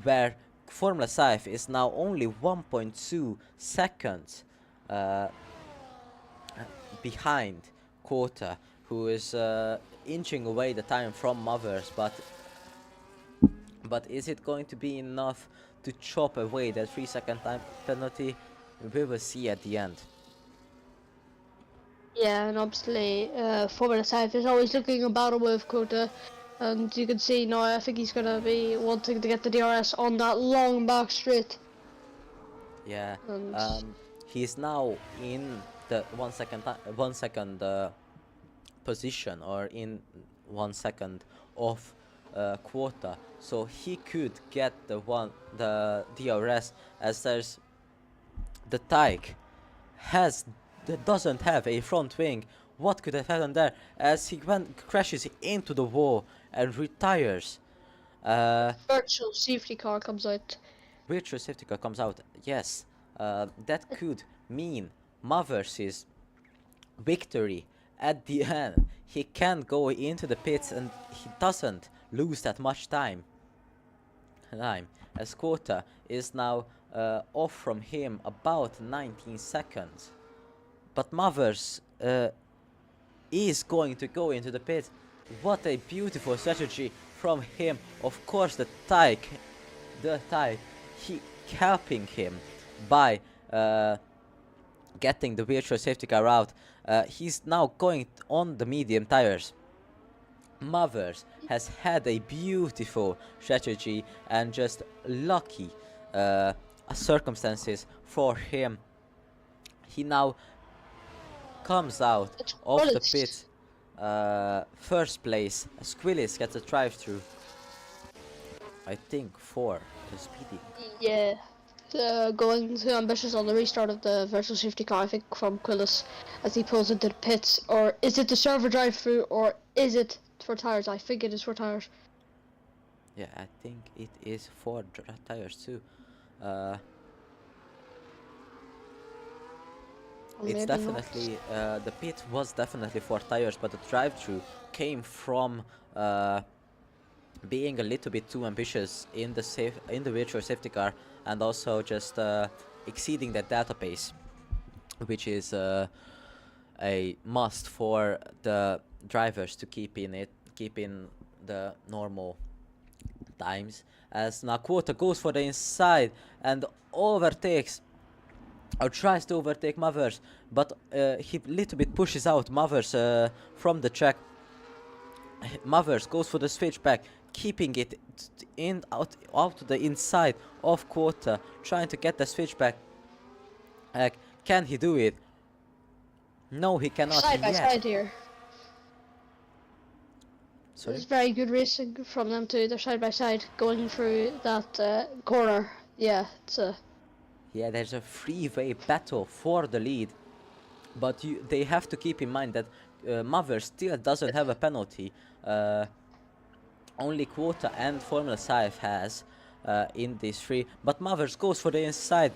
where Formula Saif is now only 1.2 seconds behind Quota, who is inching away the time from Mavers, but is it going to be enough to chop away that 3-second time penalty? We will see at the end. Yeah, and obviously Formula Saif is always looking a battle with Quota, and you can see now I think he's gonna be wanting to get the DRS on that long back straight. Yeah, he's now in the 1 second position, or in 1 second of Quota, so he could get the DRS, as there's the Tyke doesn't have a front wing. What could have happened there, as he crashes into the wall and retires? Virtual safety car comes out. Virtual safety car comes out, yes. That could mean Mavers' victory at the end. He can go into the pits and he doesn't lose that much time. As Quota is now off from him about 19 seconds. But Mavers is going to go into the pit. What a beautiful strategy from him. Of course, the Tyke, he helping him by getting the virtual safety car out. He's now going on the medium tires. Mothers has had a beautiful strategy and just lucky circumstances for him. He now comes out It's of the bullets. pit first place. Squillis gets a drive-through. I think 4 is speeding. Yeah. Going too ambitious on the restart of the virtual safety car, I think, from Quillis as he pulls into the pits. Or is it the server drive through, or is it for tires? I think it is for tires. Yeah, I think it is for tires too. Or It's maybe definitely the pit was definitely for tires, but the drive-through came from being a little bit too ambitious in the virtual safety car, and also just exceeding the database, which is a must for the drivers to keep in the normal times. As Naquota goes for the inside and overtakes or tries to overtake Mothers, but he little bit pushes out Mothers from the track. Mothers goes for the switchback, keeping it out to the inside of Quota, trying to get the switchback. Can he do it? No, he cannot side by yet. side here. Sorry? It's very good racing from them too. They're side by side going through that corner. Yeah, it's a. Yeah, there's a freeway battle for the lead, but they have to keep in mind that Mother still doesn't have a penalty. Only Quota and Formula 5 has in these three, but Mothers goes for the inside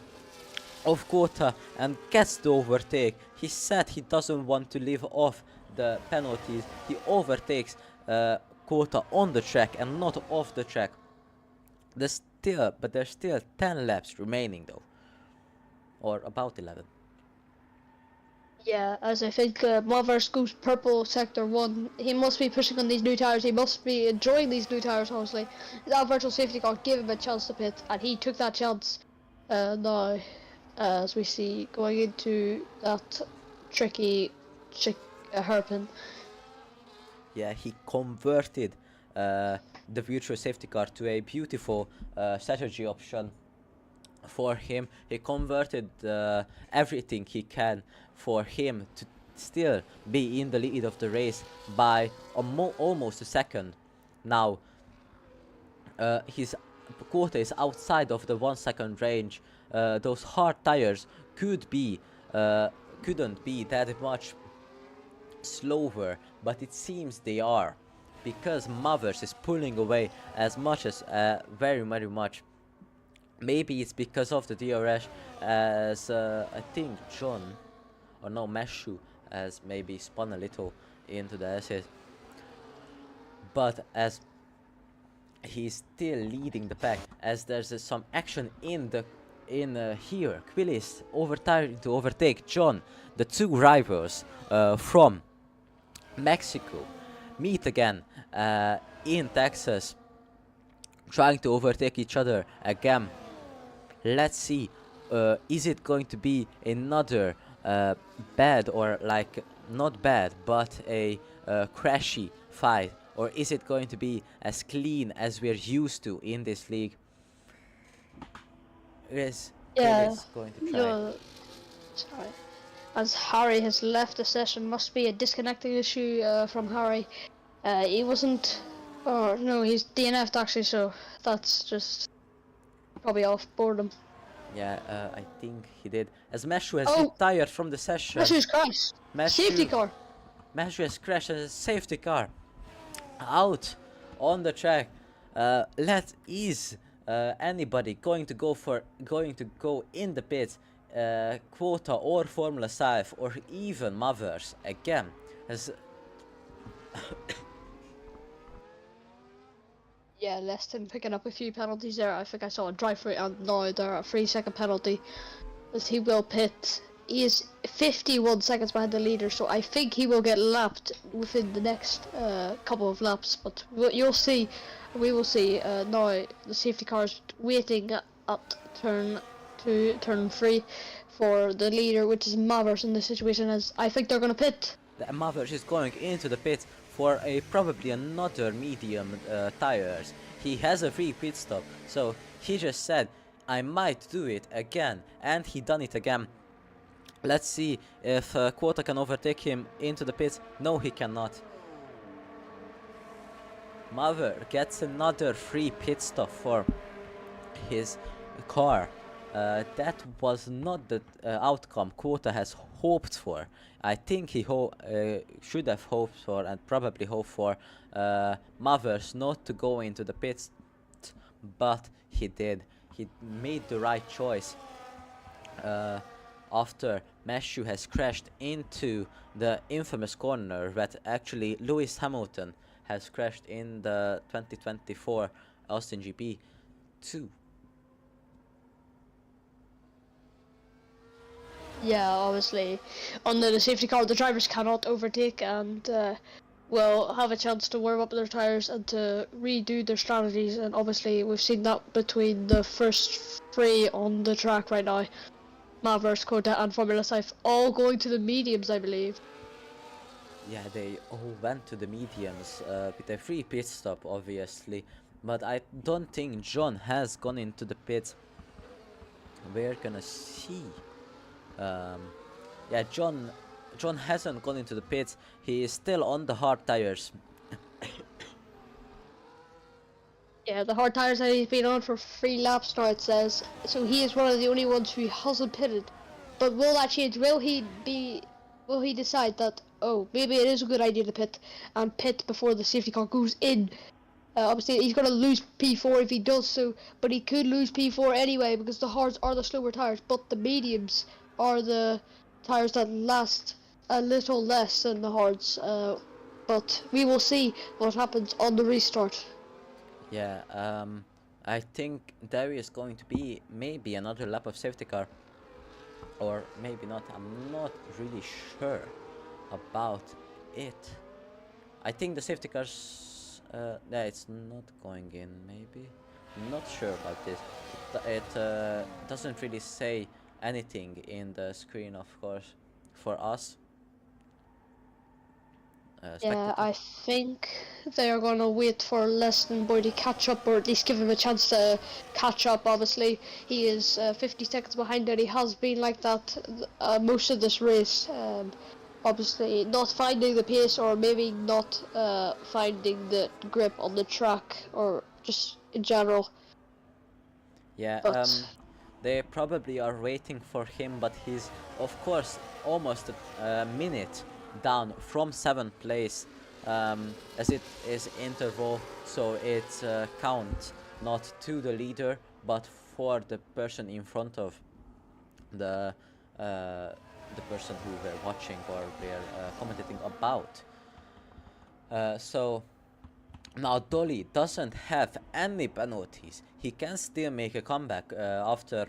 of Quota and gets the overtake. He said he doesn't want to leave off the penalties. He overtakes Quota on the track and not off the track. There's still 10 laps remaining though, or about 11. Yeah, as I think Malvar goes purple sector 1. He must be pushing on these new tires. He must be enjoying these new tires, honestly. That virtual safety car gave him a chance to pit, and he took that chance. Now, as we see, going into that tricky hairpin. Yeah, he converted the virtual safety car to a beautiful strategy option for him. He converted everything he can for him to still be in the lead of the race by almost a second. Now his Quota is outside of the 1 second range. Those hard tires couldn't be that much slower, but it seems they are, because Mothers is pulling away as much as very much. Maybe it's because of the DRS, as I think John, or no, Meshu has maybe spun a little into the SS, but as he's still leading the pack, as there's some action in here. Quillis trying to overtake John. The two rivals from Mexico meet again in Texas, trying to overtake each other again. Let's see, is it going to be another bad, or like not bad, but a crashy fight, or is it going to be as clean as we're used to in this league? Is going to try. Sorry. As Harry has left the session, must be a disconnecting issue from Harry. He wasn't. Oh no, he's DNF'd actually, so that's just probably off boredom. Yeah, I think he did. As Meshu has retired from the session. Meshu's crashed. Safety car. Meshu has crashed as a safety car out on the track. Is anybody going to go in the pits? Quota or Formula 5 or even Mothers again? As yeah, Leston picking up a few penalties there. I think I saw a drive through, and now there a 3-second penalty as he will pit he is 51 seconds behind the leader, so I think he will get lapped within the next couple of laps. But you'll see, we will see. Now the safety car is waiting at turn 3 for the leader, which is Mavericks in this situation, as I think they're gonna pit. The Maverick is going into the pit for a probably another medium tires. He has a free pit stop, so he just said, I might do it again, and he done it again. Let's see if Quota can overtake him into the pits. No, he cannot. Mother gets another free pit stop for his car. That was not the outcome Quota has hoped for. I think he should have hoped for, and probably hoped for, Mothers not to go into the pits, but he did. He made the right choice. After Matthew has crashed into the infamous corner that actually Lewis Hamilton has crashed in the 2024 Austin GP 2. Yeah, obviously, under the safety car, the drivers cannot overtake and will have a chance to warm up their tires and to redo their strategies. And obviously, we've seen that between the first three on the track right now, Mavericks, Coda, and Formula Life, all going to the mediums, I believe. Yeah, they all went to the mediums with a free pit stop, obviously. But I don't think John has gone into the pits. We're gonna see. Yeah, John hasn't gone into the pits. He is still on the hard tires. Yeah, the hard tires that he's been on for 3 laps now, it says. So he is one of the only ones who hasn't pitted. But will that change? Will he decide that, oh, maybe it is a good idea to pit and pit before the safety car goes in? Obviously, he's going to lose P4 if he does so, but he could lose P4 anyway because the hards are the slower tires, but the mediums are the tires that last a little less than the hards. But we will see what happens on the restart. Yeah, I think there is going to be maybe another lap of safety car. Or maybe not, I'm not really sure about it. I think the safety cars, yeah, it's not going in, maybe. I'm not sure about this. It doesn't really say anything in the screen, of course, for us. Yeah, I think they are gonna wait for Leston Boy to catch up, or at least give him a chance to catch up. Obviously, he is 50 seconds behind, and he has been like that most of this race. Obviously, not finding the pace, or maybe not finding the grip on the track, or just in general. Yeah, But they probably are waiting for him, but he's, of course, almost a minute down from 7th place, as it is interval, so it's count not to the leader, but for the person in front of the person who we're watching or we're commentating about. So now Dolly doesn't have any penalties. He can still make a comeback after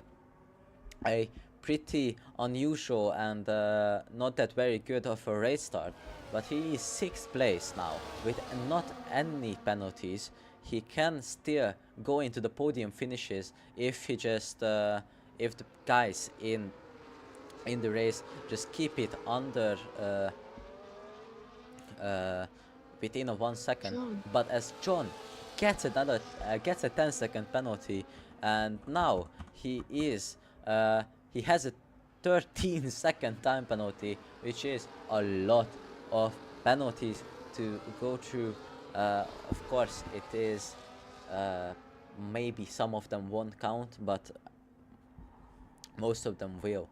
a pretty unusual and not that very good of a race start. But he is 6th place now with not any penalties. He can still go into the podium finishes if he just if the guys in the race just keep it under within a 1 second. John. But as John gets another gets a 10-second penalty, and now he is he has a 13-second time penalty, which is a lot of penalties to go through. Of course, it is maybe some of them won't count, but most of them will,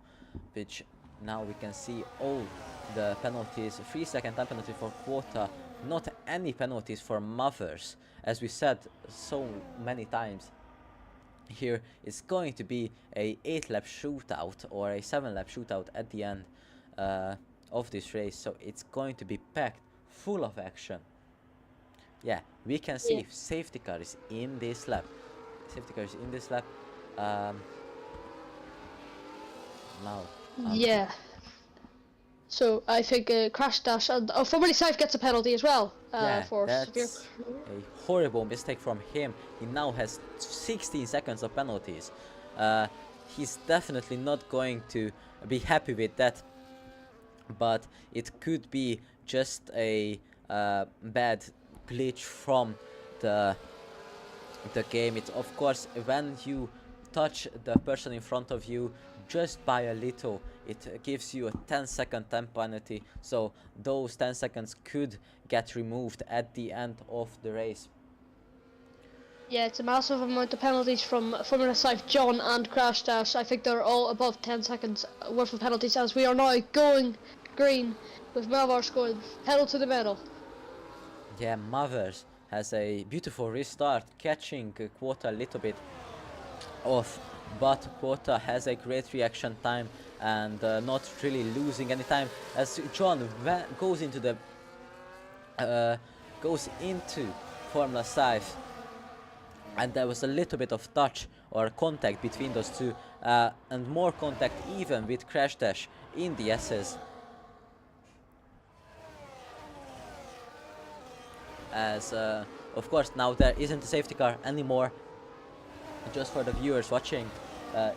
which now we can see all the penalties. 3-second time penalty for Quota, not any penalties for Mothers. As we said so many times, here it's going to be a 8-lap shootout or a 7-lap shootout at the end of this race, so it's going to be packed full of action. Yeah, we can see if safety car is in this lap. Safety car is in this lap. Now Yeah. So I think Crash Dash and Formally Safe gets a penalty as well. Yeah, For severe. that's a horrible mistake from him. He now has 16 seconds of penalties. Uh, he's definitely not going to be happy with that, but it could be just a bad glitch from the game. It's of course when you touch the person in front of you just by a little, it gives you a 10-second time penalty, so those 10 seconds could get removed at the end of the race. Yeah, it's a massive amount of penalties from Formula Safe, John and Crash Dash. I think they're all above 10 seconds worth of penalties as we are now going green with Malvar scoring pedal to the metal. Yeah, Mothers has a beautiful restart, catching Quota a little bit off, but Quota has a great reaction time and not really losing any time as John goes into the Formula 5, and there was a little bit of touch or contact between those two, and more contact even with Crash Dash in the SS. As of course now there isn't a safety car anymore. Just for the viewers watching,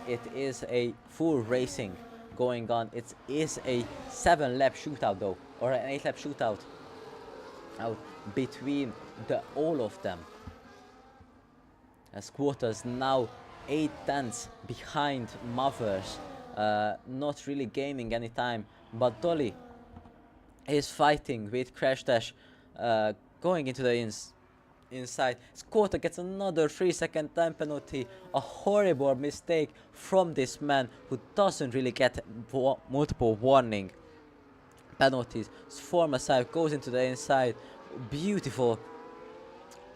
it is a full racing going on. It is a 7-lap shootout though, or an 8-lap shootout out between all of them. As Quota's now 8 tenths behind Mothers, not really gaining any time, but Dolly is fighting with Crash Dash, going into the inside. Quota gets another 3-second time penalty, a horrible mistake from this man who doesn't really get multiple warning penalties. Former side goes into the inside, beautiful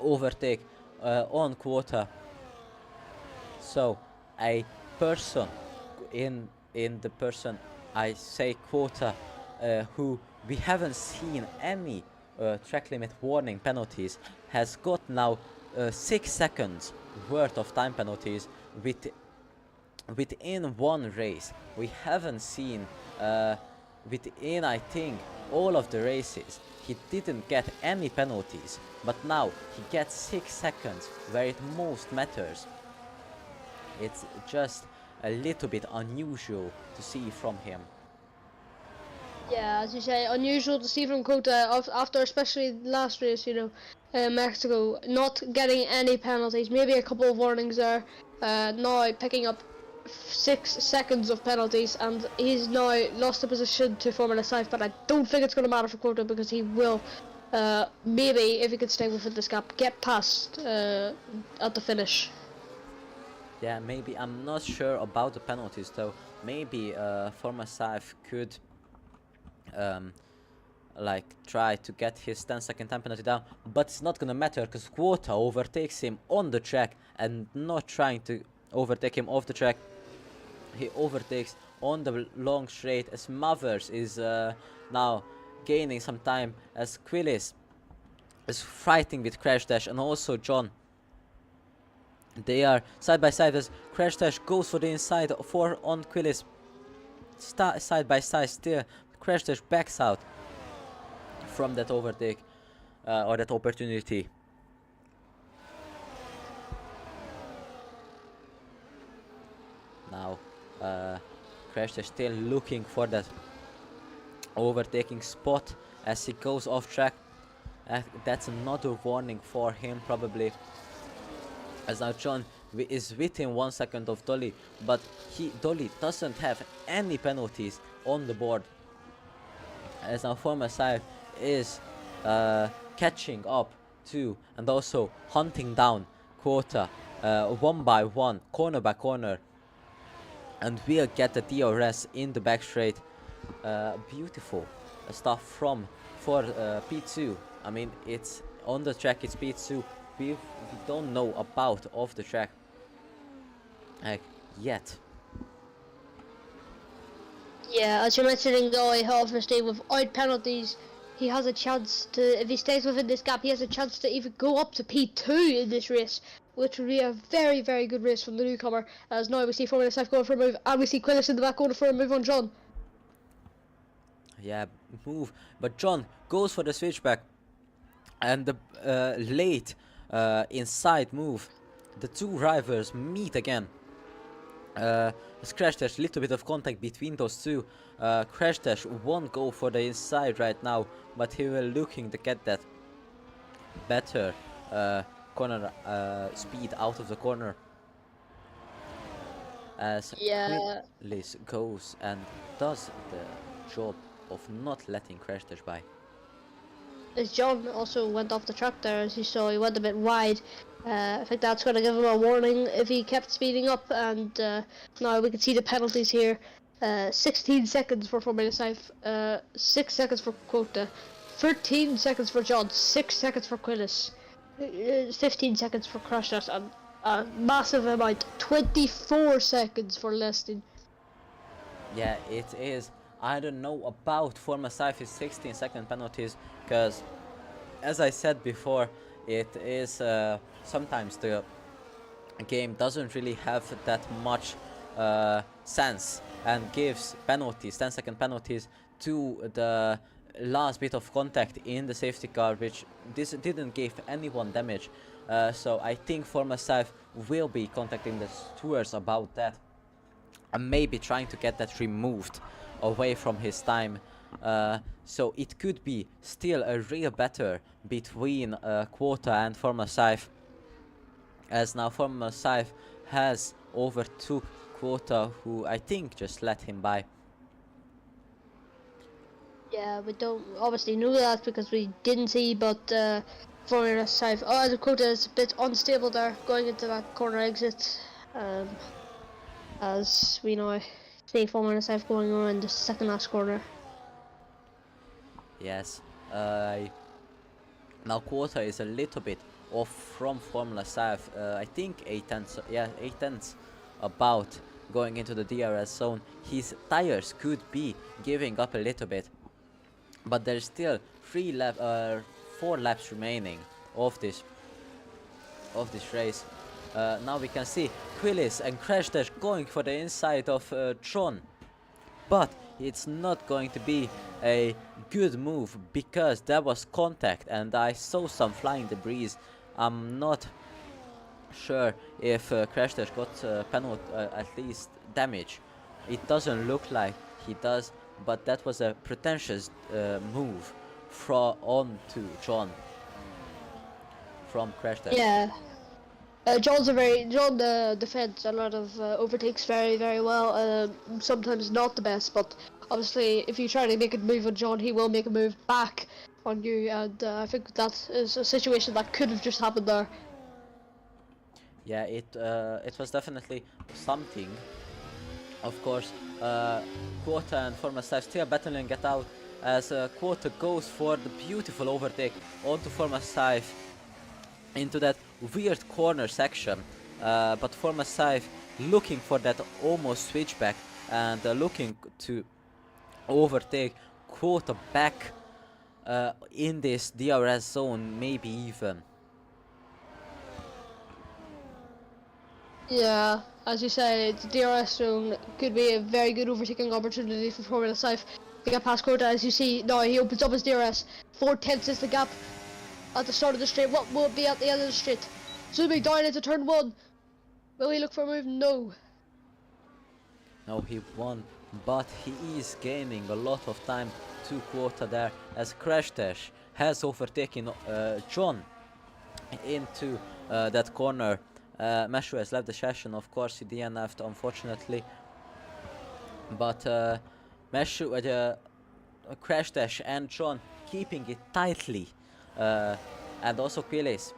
overtake on Quota. So a person in the person, I say Quota, who we haven't seen any track limit warning penalties, has got now 6 seconds worth of time penalties within one race. We haven't seen within, I think, all of the races he didn't get any penalties, but now he gets 6 seconds where it most matters. It's just a little bit unusual to see from him. Yeah, as you say, unusual to see from Quota after especially the last race, Mexico, not getting any penalties, maybe a couple of warnings there, now picking up 6 seconds of penalties, and he's now lost the position to Formula 5, but I don't think it's going to matter for Quota because he will, maybe, if he could stay within this gap, get past at the finish. Yeah, maybe, I'm not sure about the penalties though. Maybe Formula 5 could like try to get his 10-second time penalty down, but it's not gonna matter because Quota overtakes him on the track, and not trying to overtake him off the track. He overtakes on the long straight as Mothers is now gaining some time, as Quillis is fighting with Crash Dash and also John. They are side by side as Crash Dash goes for the inside on Quillis. Side by side still. Crash Dash backs out from that overtake or that opportunity. Now Crash Dash still looking for that overtaking spot as he goes off track. That's another warning for him probably, as now John is within 1 second of Dolly, but Dolly doesn't have any penalties on the board, as now Formula 5 is catching up to and also hunting down Quota one by one, corner by corner, and we'll get the DRS in the back straight. Beautiful stuff for P2. I mean, it's on the track, it's P2. We don't know about off the track yet. Yeah, as you're mentioning though, obviously without penalties, he has a chance to, if he stays within this gap, he has a chance to even go up to P2 in this race, which would be a very, very good race from the newcomer. As now we see Formula SF going for a move, and we see Quillis in the back going for a move on John. Yeah, move. But John goes for the switchback. And the late inside move. The two rivals meet again. Crash Dash, little bit of contact between those two. Crash Dash won't go for the inside right now, but he will looking to get that better corner speed out of the corner. As Yeah. Quillis goes and does the job of not letting Crash Dash by. As John also went off the track there, as you saw, he went a bit wide. I think that's going to give him a warning if he kept speeding up. And now we can see the penalties here. 16 seconds for Formula 5, 6 seconds for Quota, 13 seconds for John, 6 seconds for Quillis, 15 seconds for Crash Dash, and a massive amount, 24 seconds for Leston. Yeah, it is. I don't know about Formula Sci-Fi's 16-second penalties, because, as I said before, it is sometimes the game doesn't really have that much sense and gives penalties, 10-second penalties, to the last bit of contact in the safety car, which this didn't give anyone damage. So I think Formula Sci will be contacting the stewards about that and maybe trying to get that removed away from his time. So it could be still a real battle between Quota and Formula Sci, as now Formula Sci has overtook Quota, who I think just let him by. Yeah, we don't obviously know that because we didn't see, but Formula 5, oh, the Quota is a bit unstable there, going into that corner exit. As we know, see Formula 5 going around the second last corner. Yes. Now Quota is a little bit off from Formula Sci. I think 8 tenths, yeah, 8 tenths about going into the DRS zone. His tires could be giving up a little bit, but there's still 4 laps remaining of this race. Now we can see Quillis and Crash Dash going for the inside of John, but it's not going to be a good move because there was contact and I saw some flying debris. I'm not sure if Crash Dash got at least damage. It doesn't look like he does, but that was a pretentious move onto John from Crash Dash. Yeah. John defends a lot of overtakes very, very well. Sometimes not the best, but obviously if you try to make a move on John, he will make a move back on you, and I think that is a situation that could have just happened there. Yeah, it was definitely something. Of course, Quota and Formula Sci still battling it out as Quota goes for the beautiful overtake onto Formula Sci into that weird corner section, but Formula Sci looking for that almost switchback and looking to overtake Quota back in this DRS zone, maybe even. Yeah, as you said, the DRS zone could be a very good overtaking opportunity for Formula 5 to get past Quota. As you see, now he opens up his DRS. 4 tenths is the gap at the start of the straight. What will it be at the end of the straight? Zooming down into turn 1. Will he look for a move? No. No, he won, but he is gaining a lot of time to Quota there as Crash Dash has overtaken John into that corner. Meshu has left the session, of course. He DNF'd, unfortunately, but Meshu, Crash Dash and John keeping it tightly, and also Quillis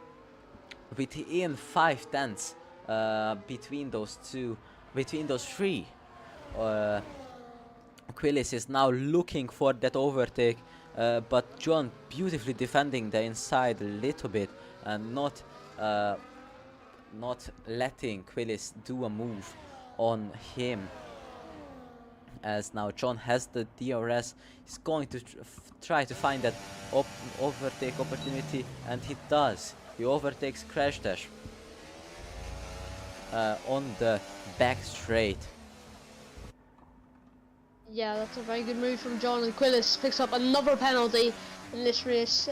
within 5 tenths between those three. Quillis is now looking for that overtake, but John beautifully defending the inside a little bit and not letting Quillis do a move on him. As now John has the DRS, he's going to try to find that overtake opportunity, and he does. He overtakes Crash Dash on the back straight. Yeah, that's a very good move from John, and Quillis picks up another penalty in this race.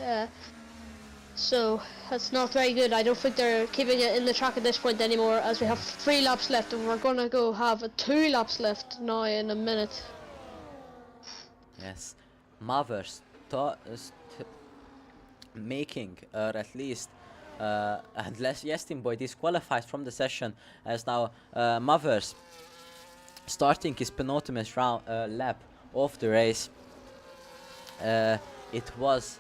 So that's not very good. I don't think they're keeping it in the track at this point anymore, as we have 3 laps left, and we're gonna go have 2 laps left now in a minute. Yes, Mavers making at least unless Yestin Boy disqualifies from the session, as now Mavers starting his penultimate round lap of the race. It was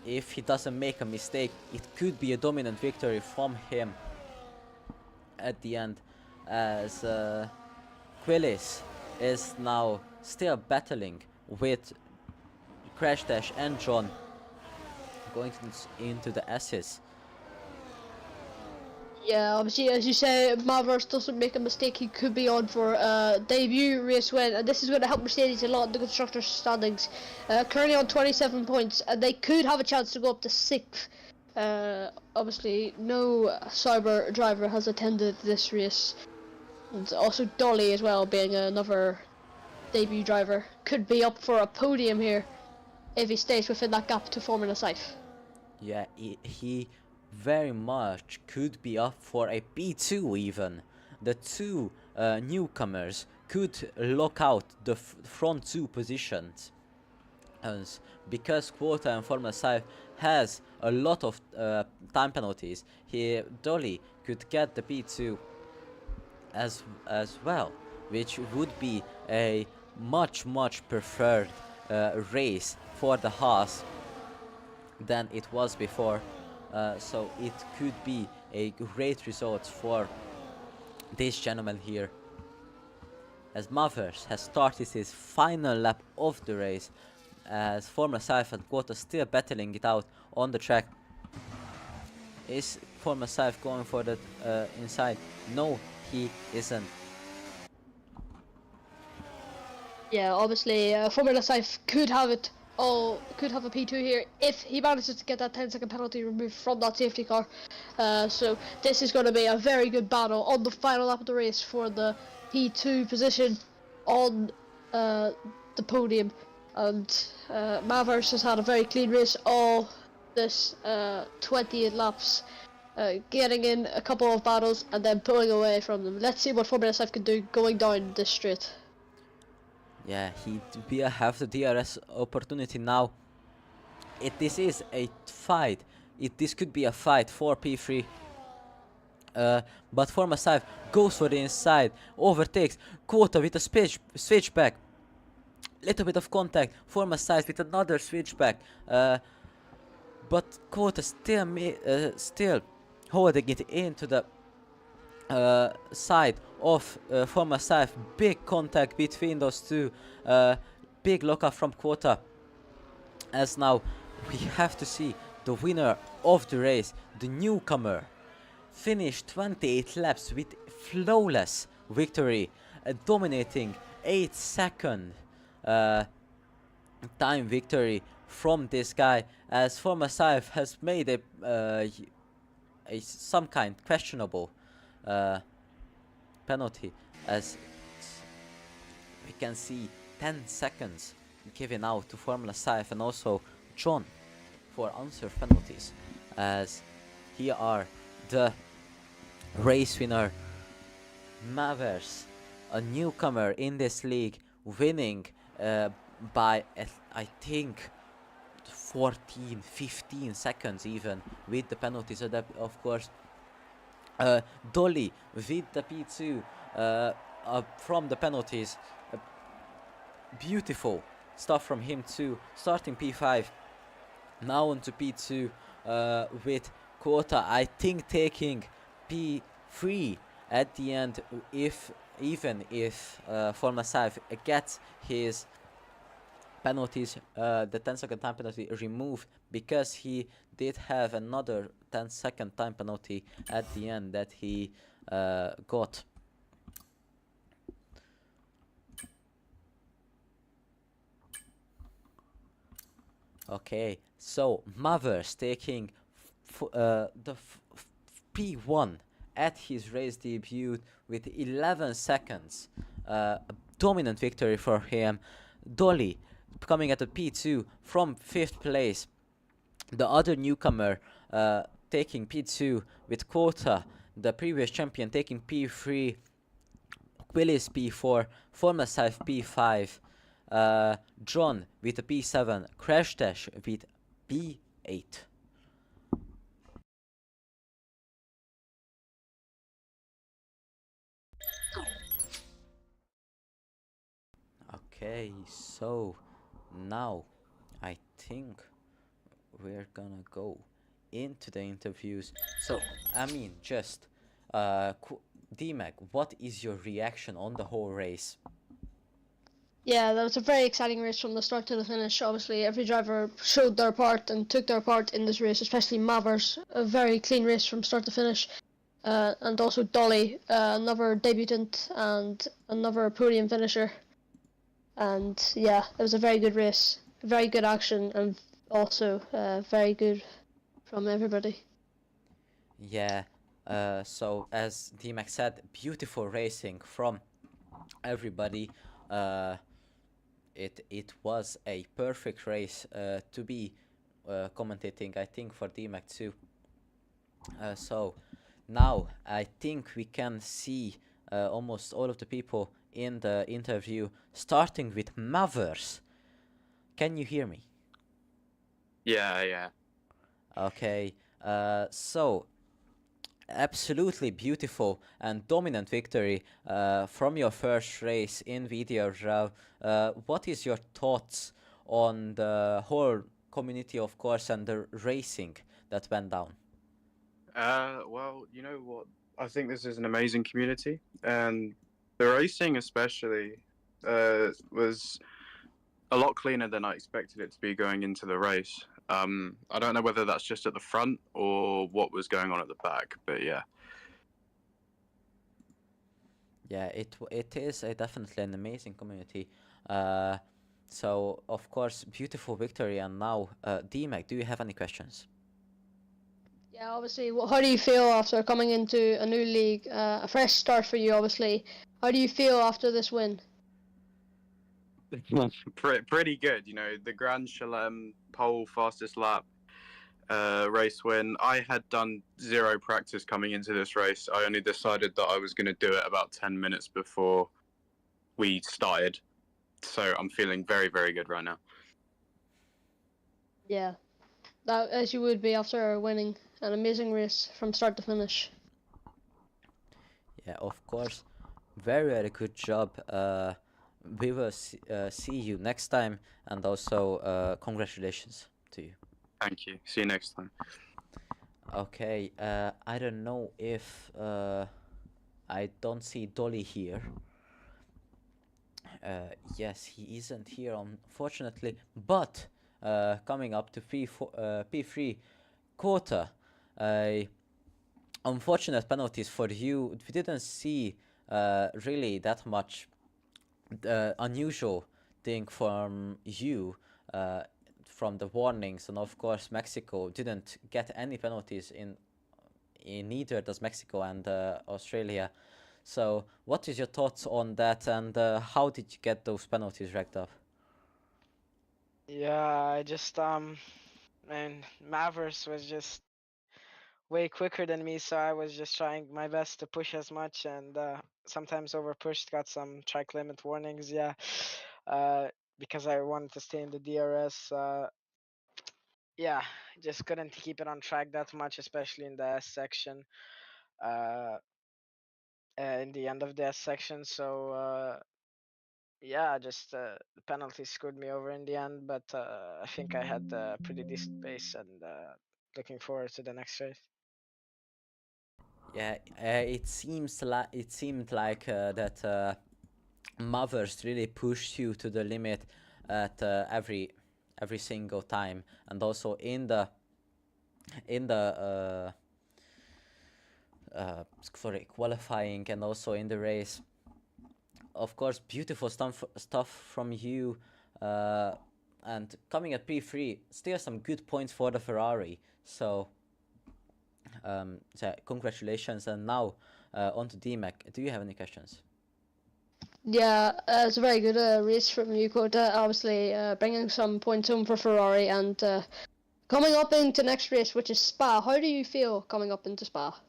if he doesn't make a mistake, it could be a dominant victory from him at the end, as Quillis is now still battling with Crash Dash and John going into the S's. Yeah, obviously, as you say, Mavers doesn't make a mistake, he could be on for a debut race win, and this is going to help Mercedes a lot in the constructors' standings. Currently on 27 points, and they could have a chance to go up to 6th. Obviously, no Cyber driver has attended this race, and also Dolly as well, being another debut driver, could be up for a podium here if he stays within that gap to Formula Scythe. Yeah, he very much could be up for a P2 even. The 2 newcomers could lock out the front 2 positions. And because Quota and Formula Scythe has a lot of time penalties, Dolly could get the P2 as well, which would be a much preferred race for the Haas than it was before. So it could be a great result for this gentleman here, as Mavers has started his final lap of the race, as Formula Scythe and Quota still battling it out on the track. Is Formula Scythe going for the inside? No, he isn't. Yeah, obviously, Formula Scythe could have it all, could have a P2 here if he manages to get that 10-second penalty removed from that safety car. So this is going to be a very good battle on the final lap of the race for the P2 position on the podium. And Mavers has had a very clean race all this 28 laps. Getting in a couple of battles and then pulling away from them. Let's see what Formula Scythe can do going down this straight. Yeah, we have the DRS opportunity now. This is a fight. This could be a fight for P3. But Formula Scythe goes for the inside, overtakes Quota with a switchback. Little bit of contact. Formula Scythe with another switchback. But Quota still holding it into the side of Formula Scythe. Big contact between those two. Big lockup from Quota. As now we have to see the winner of the race, the newcomer, finished 28 laps with flawless victory, dominating 8-second time victory from this guy, as Formula Scythe has made a some kind questionable penalty, as we can see 10 seconds given out to Formula Scythe and also John for unserved penalties, as here are the race winner Mavers, a newcomer in this league, winning by I think 14-15 seconds even with the penalties. So that, of course, Dolly with the P2 from the penalties. Beautiful stuff from him too, starting P5 now onto P2 with Quota I think taking P3 at the end, even if Formula Scythe gets his penalties, the 10-second time penalty removed, because he did have another 10-second time penalty at the end that he got. Okay, so Mavers taking the P1 at his race debut with 11 seconds. A dominant victory for him. Dolly coming at a P2 from 5th place. The other newcomer taking P2 with Quota, the previous champion taking P3, Willis P4, Formula Scythe P5, John with a P7, Crash Dash with P8. Okay, so now I think we're gonna go into the interviews. So, I mean, just DMAC, what is your reaction on the whole race? Yeah, that was a very exciting race from the start to the finish. Obviously, every driver showed their part and took their part in this race, especially Mavers. A very clean race from start to finish. And also Dolly, another debutant and another podium finisher. And yeah, it was a very good race, very good action, and also very good from everybody. Yeah, so as DMAC said, beautiful racing from everybody. It was a perfect race to be commentating, I think, for DMAC too. So now I think we can see almost all of the people in the interview, starting with Mavers. Can you hear me? Yeah. Okay. So absolutely beautiful and dominant victory from your first race in VDRL. What is your thoughts on the whole community, of course, and the racing that went down? Well, you know what? I think this is an amazing community, and the racing especially was a lot cleaner than I expected it to be going into the race. I don't know whether that's just at the front or what was going on at the back, but yeah. Yeah, it is definitely an amazing community. So of course, beautiful victory, and now DMAC, do you have any questions? Yeah, obviously, how do you feel after coming into a new league, a fresh start for you, obviously? How do you feel after this win? Pretty good, you know, the Grand Chelem pole fastest lap race win. I had done zero practice coming into this race. I only decided that I was going to do it about 10 minutes before we started. So I'm feeling very, very good right now. Yeah, that as you would be after winning an amazing race from start to finish. Yeah, of course. Very, very good job. We will see you next time, and also congratulations to you. Thank you. See you next time. Okay, I don't know if I don't see Dolly here. Yes, he isn't here, unfortunately. But coming up to P3 quota, unfortunate penalties for you. We didn't see really that much unusual thing from you from the warnings, and of course Mexico didn't get any penalties in neither does Mexico and Australia. So what is your thoughts on that, and how did you get those penalties racked up? Yeah, I just man, Mavericks was just way quicker than me, so I was just trying my best to push as much, and sometimes over pushed, got some track limit warnings. Yeah, uh, because I wanted to stay in the DRS. Yeah, just couldn't keep it on track that much, especially in the S section. Uh, in the end of the S section, so yeah, just the penalty screwed me over in the end, but I think I had a pretty decent pace, and looking forward to the next race. Yeah, it seemed like that Mothers really pushed you to the limit at every single time, and also in the sorry, qualifying, and also in the race. Of course, beautiful stuff from you, uh, and coming at P3, still some good points for the Ferrari. So So congratulations, and now on to DMAC. Do you have any questions? Yeah, it's a very good race from you, Kota. Obviously, bringing some points home for Ferrari and coming up into next race, which is Spa. How do you feel coming up into Spa?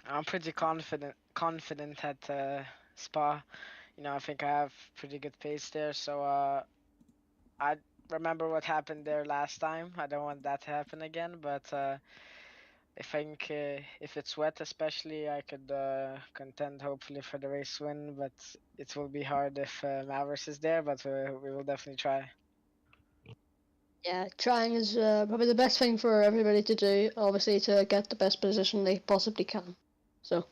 I'm pretty confident at Spa. You know, I think I have pretty good pace there. So I remember what happened there last time. I don't want that to happen again. But I think if it's wet, especially, I could contend hopefully for the race win. But it will be hard if Mavericks is there. But we will definitely try. Yeah, trying is probably the best thing for everybody to do, obviously, to get the best position they possibly can. So,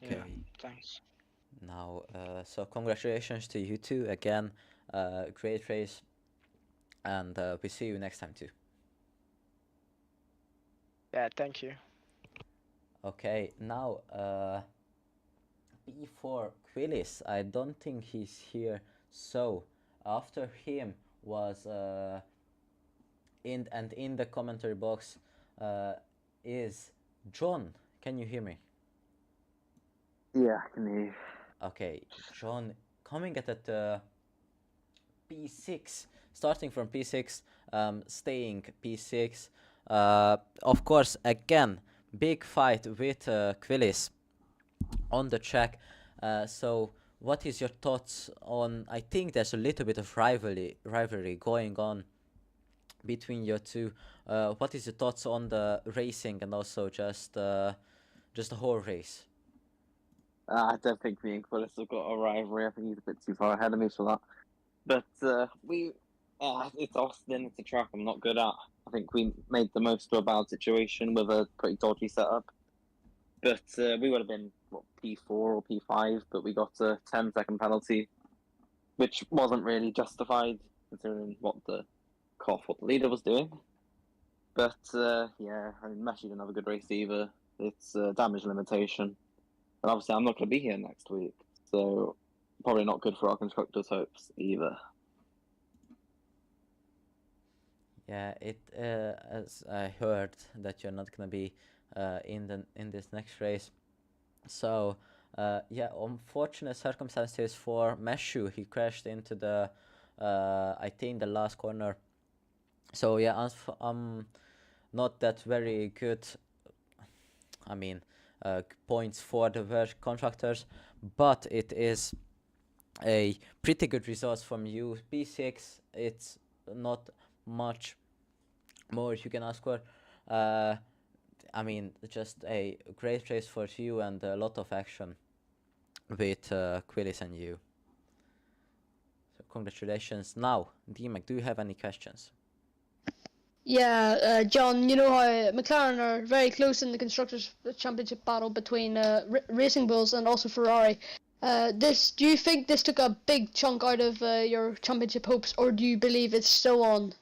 Okay. Yeah, thanks. Now, so congratulations to you two again. Great race, and we see you next time too. Yeah, thank you. Okay, now P4 Quillis. I don't think he's here. So after him was in the commentary box is John. Can you hear me? Yeah, I can hear you. Okay, John coming at P6, starting from P6, staying P6. Of course, again, big fight with Quillis on the track. So, what is your thoughts on? I think there's a little bit of rivalry going on between your two. What is your thoughts on the racing and also just the whole race? I don't think me and Quillis have got a rivalry. I think he's a bit too far ahead of me for that. But it's Austin. It's a track I'm not good at. I think we made the most of a bad situation with a pretty dodgy setup. But we would have been P4 or P5, but we got a 10-second penalty, which wasn't really justified considering what the leader was doing. But yeah, I mean, Messi didn't have a good race either. It's damage limitation. And obviously, I'm not going to be here next week, so probably not good for our constructors' hopes either. Yeah, as I heard that you're not gonna be in this next race. So yeah, unfortunate circumstances for Meshu. He crashed into the I think the last corner. So yeah, not that very good. I mean, points for the work contractors, but it is a pretty good result from you. P6. It's not much more you can ask for. I mean, just a great race for you and a lot of action with Quillis and you. So congratulations. Now, DMAC, do you have any questions? yeah, John, you know how McLaren are very close in the Constructors' Championship battle between Racing Bulls and also Ferrari. Do you think this took a big chunk out of your championship hopes, or do you believe it's still on?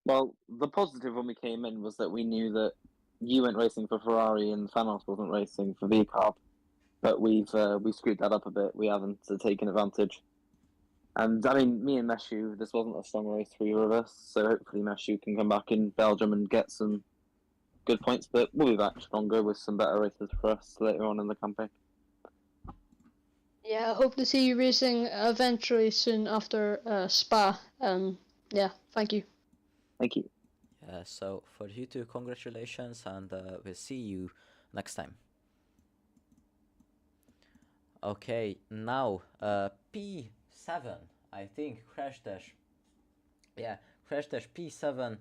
Well, the positive when we came in was that we knew that you went racing for Ferrari and Thanos wasn't racing for VCARB, but we screwed that up a bit. We haven't taken advantage. And I mean, me and Meshu, this wasn't a strong race for either of us, so hopefully Meshu can come back in Belgium and get some good points. But we'll be back stronger with some better races for us later on in the campaign. Yeah, I hope to see you racing eventually soon after Spa. Yeah, thank you. Thank you. Yeah, so for you two, congratulations, and we'll see you next time. Okay, now P7, I think, Crash Dash. Yeah, Crash Dash P7,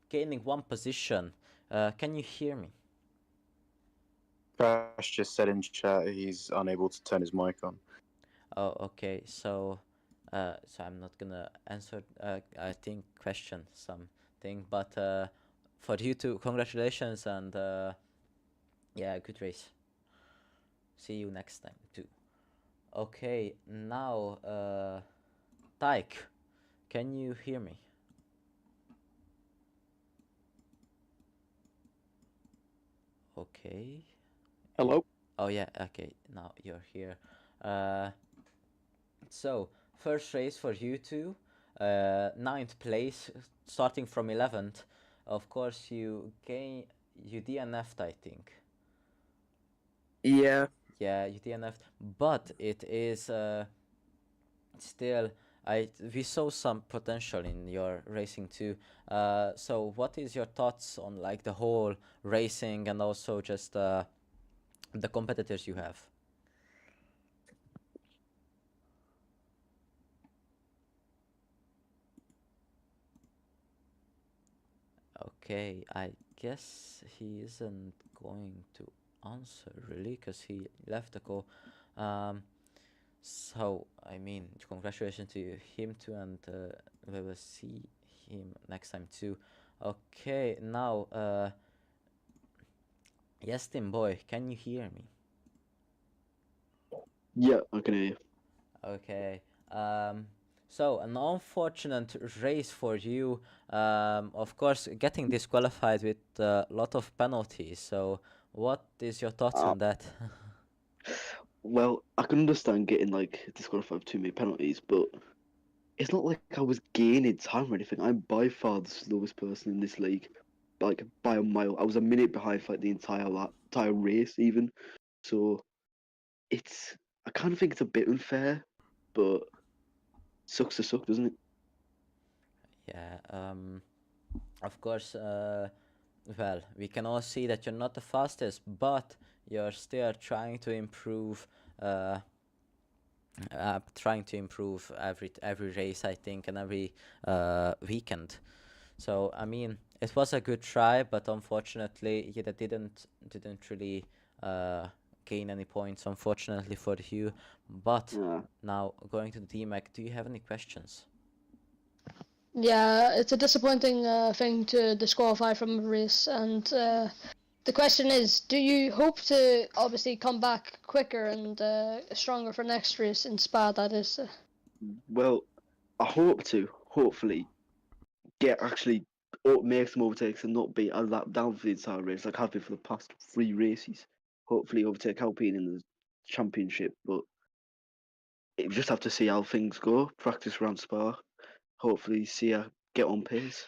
gaining one position. Can you hear me? Crash just said in chat he's unable to turn his mic on. Oh, okay. So I'm not gonna answer. I think question something, but for you two, congratulations and yeah, good race. See you next time too. Okay, now Tyke, can you hear me? Okay. Hello. Oh yeah. Okay. Now you're here. So first race for you two. ninth place, starting from 11th. Of course, you DNF'd, I think. Yeah. Yeah, you DNF'd, but it is still. We saw some potential in your racing too. So what is your thoughts on like the whole racing and also just the competitors you have? Okay, I guess he isn't going to answer really because he left the call. Um, so I mean, congratulations to him too, and we will see him next time too. Okay, now, yes, Tim boy, can you hear me? Yeah, I can hear you. Okay. So an unfortunate race for you. Of course, getting disqualified with a lot of penalties. So, what is your thoughts Uh, on that? well, I can understand getting like disqualified for too many penalties, but it's not like I was gaining time or anything. I'm by far the slowest person in this league, like by a mile. I was a minute behind for like the entire race even. So I kind of think it's a bit unfair, but sucks to suck, doesn't it? Yeah. Of course. Well, we can all see that you're not the fastest, but you're still trying to improve. Trying to improve every race, I think, and every weekend. So I mean, it was a good try, but unfortunately, yeah, that didn't really gain any points, unfortunately for you. But Yeah. now going to the DMAC, do you have any questions? Yeah, it's a disappointing thing to disqualify from a race, and the question is, do you hope to obviously come back quicker and stronger for next race in Spa? That is. Well, I hope to hopefully actually make some overtakes and not be a lap down for the entire race like I've been for the past 3 races. Hopefully overtake Alpine in the championship, but you just have to see how things go. Practice around Spa. Hopefully see her get on pace.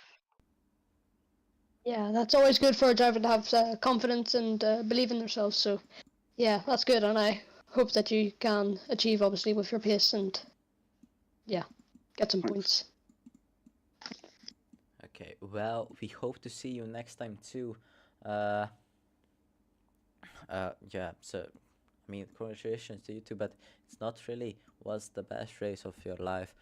Yeah, that's always good for a driver to have confidence and believe in themselves. So, yeah, that's good, and I hope that you can achieve obviously with your pace and yeah, get some Thanks. points. Okay, well, we hope to see you next time too. Uh, yeah, so I mean, congratulations to you too, but it's not really was the best race of your life.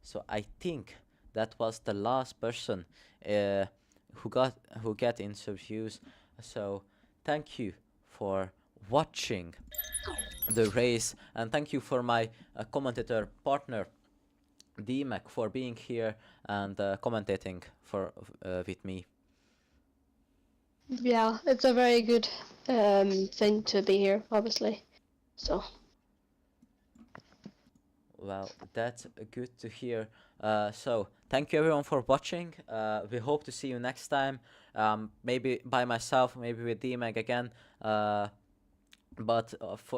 So I think that was the last person uh, who get interviews. So thank you for watching the race, and thank you for my commentator partner DMAC for being here and commentating for with me. Yeah, it's a very good thing to be here, obviously. So. Well, that's good to hear. So, thank you everyone for watching. We hope to see you next time. Maybe by myself, maybe with DMAG again. But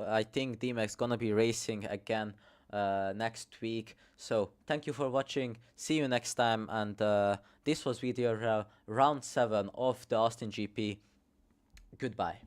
I think DMAG's gonna be racing again next week. So, thank you for watching. See you next time. And this was VDRL round 7 of the Austin GP. Goodbye.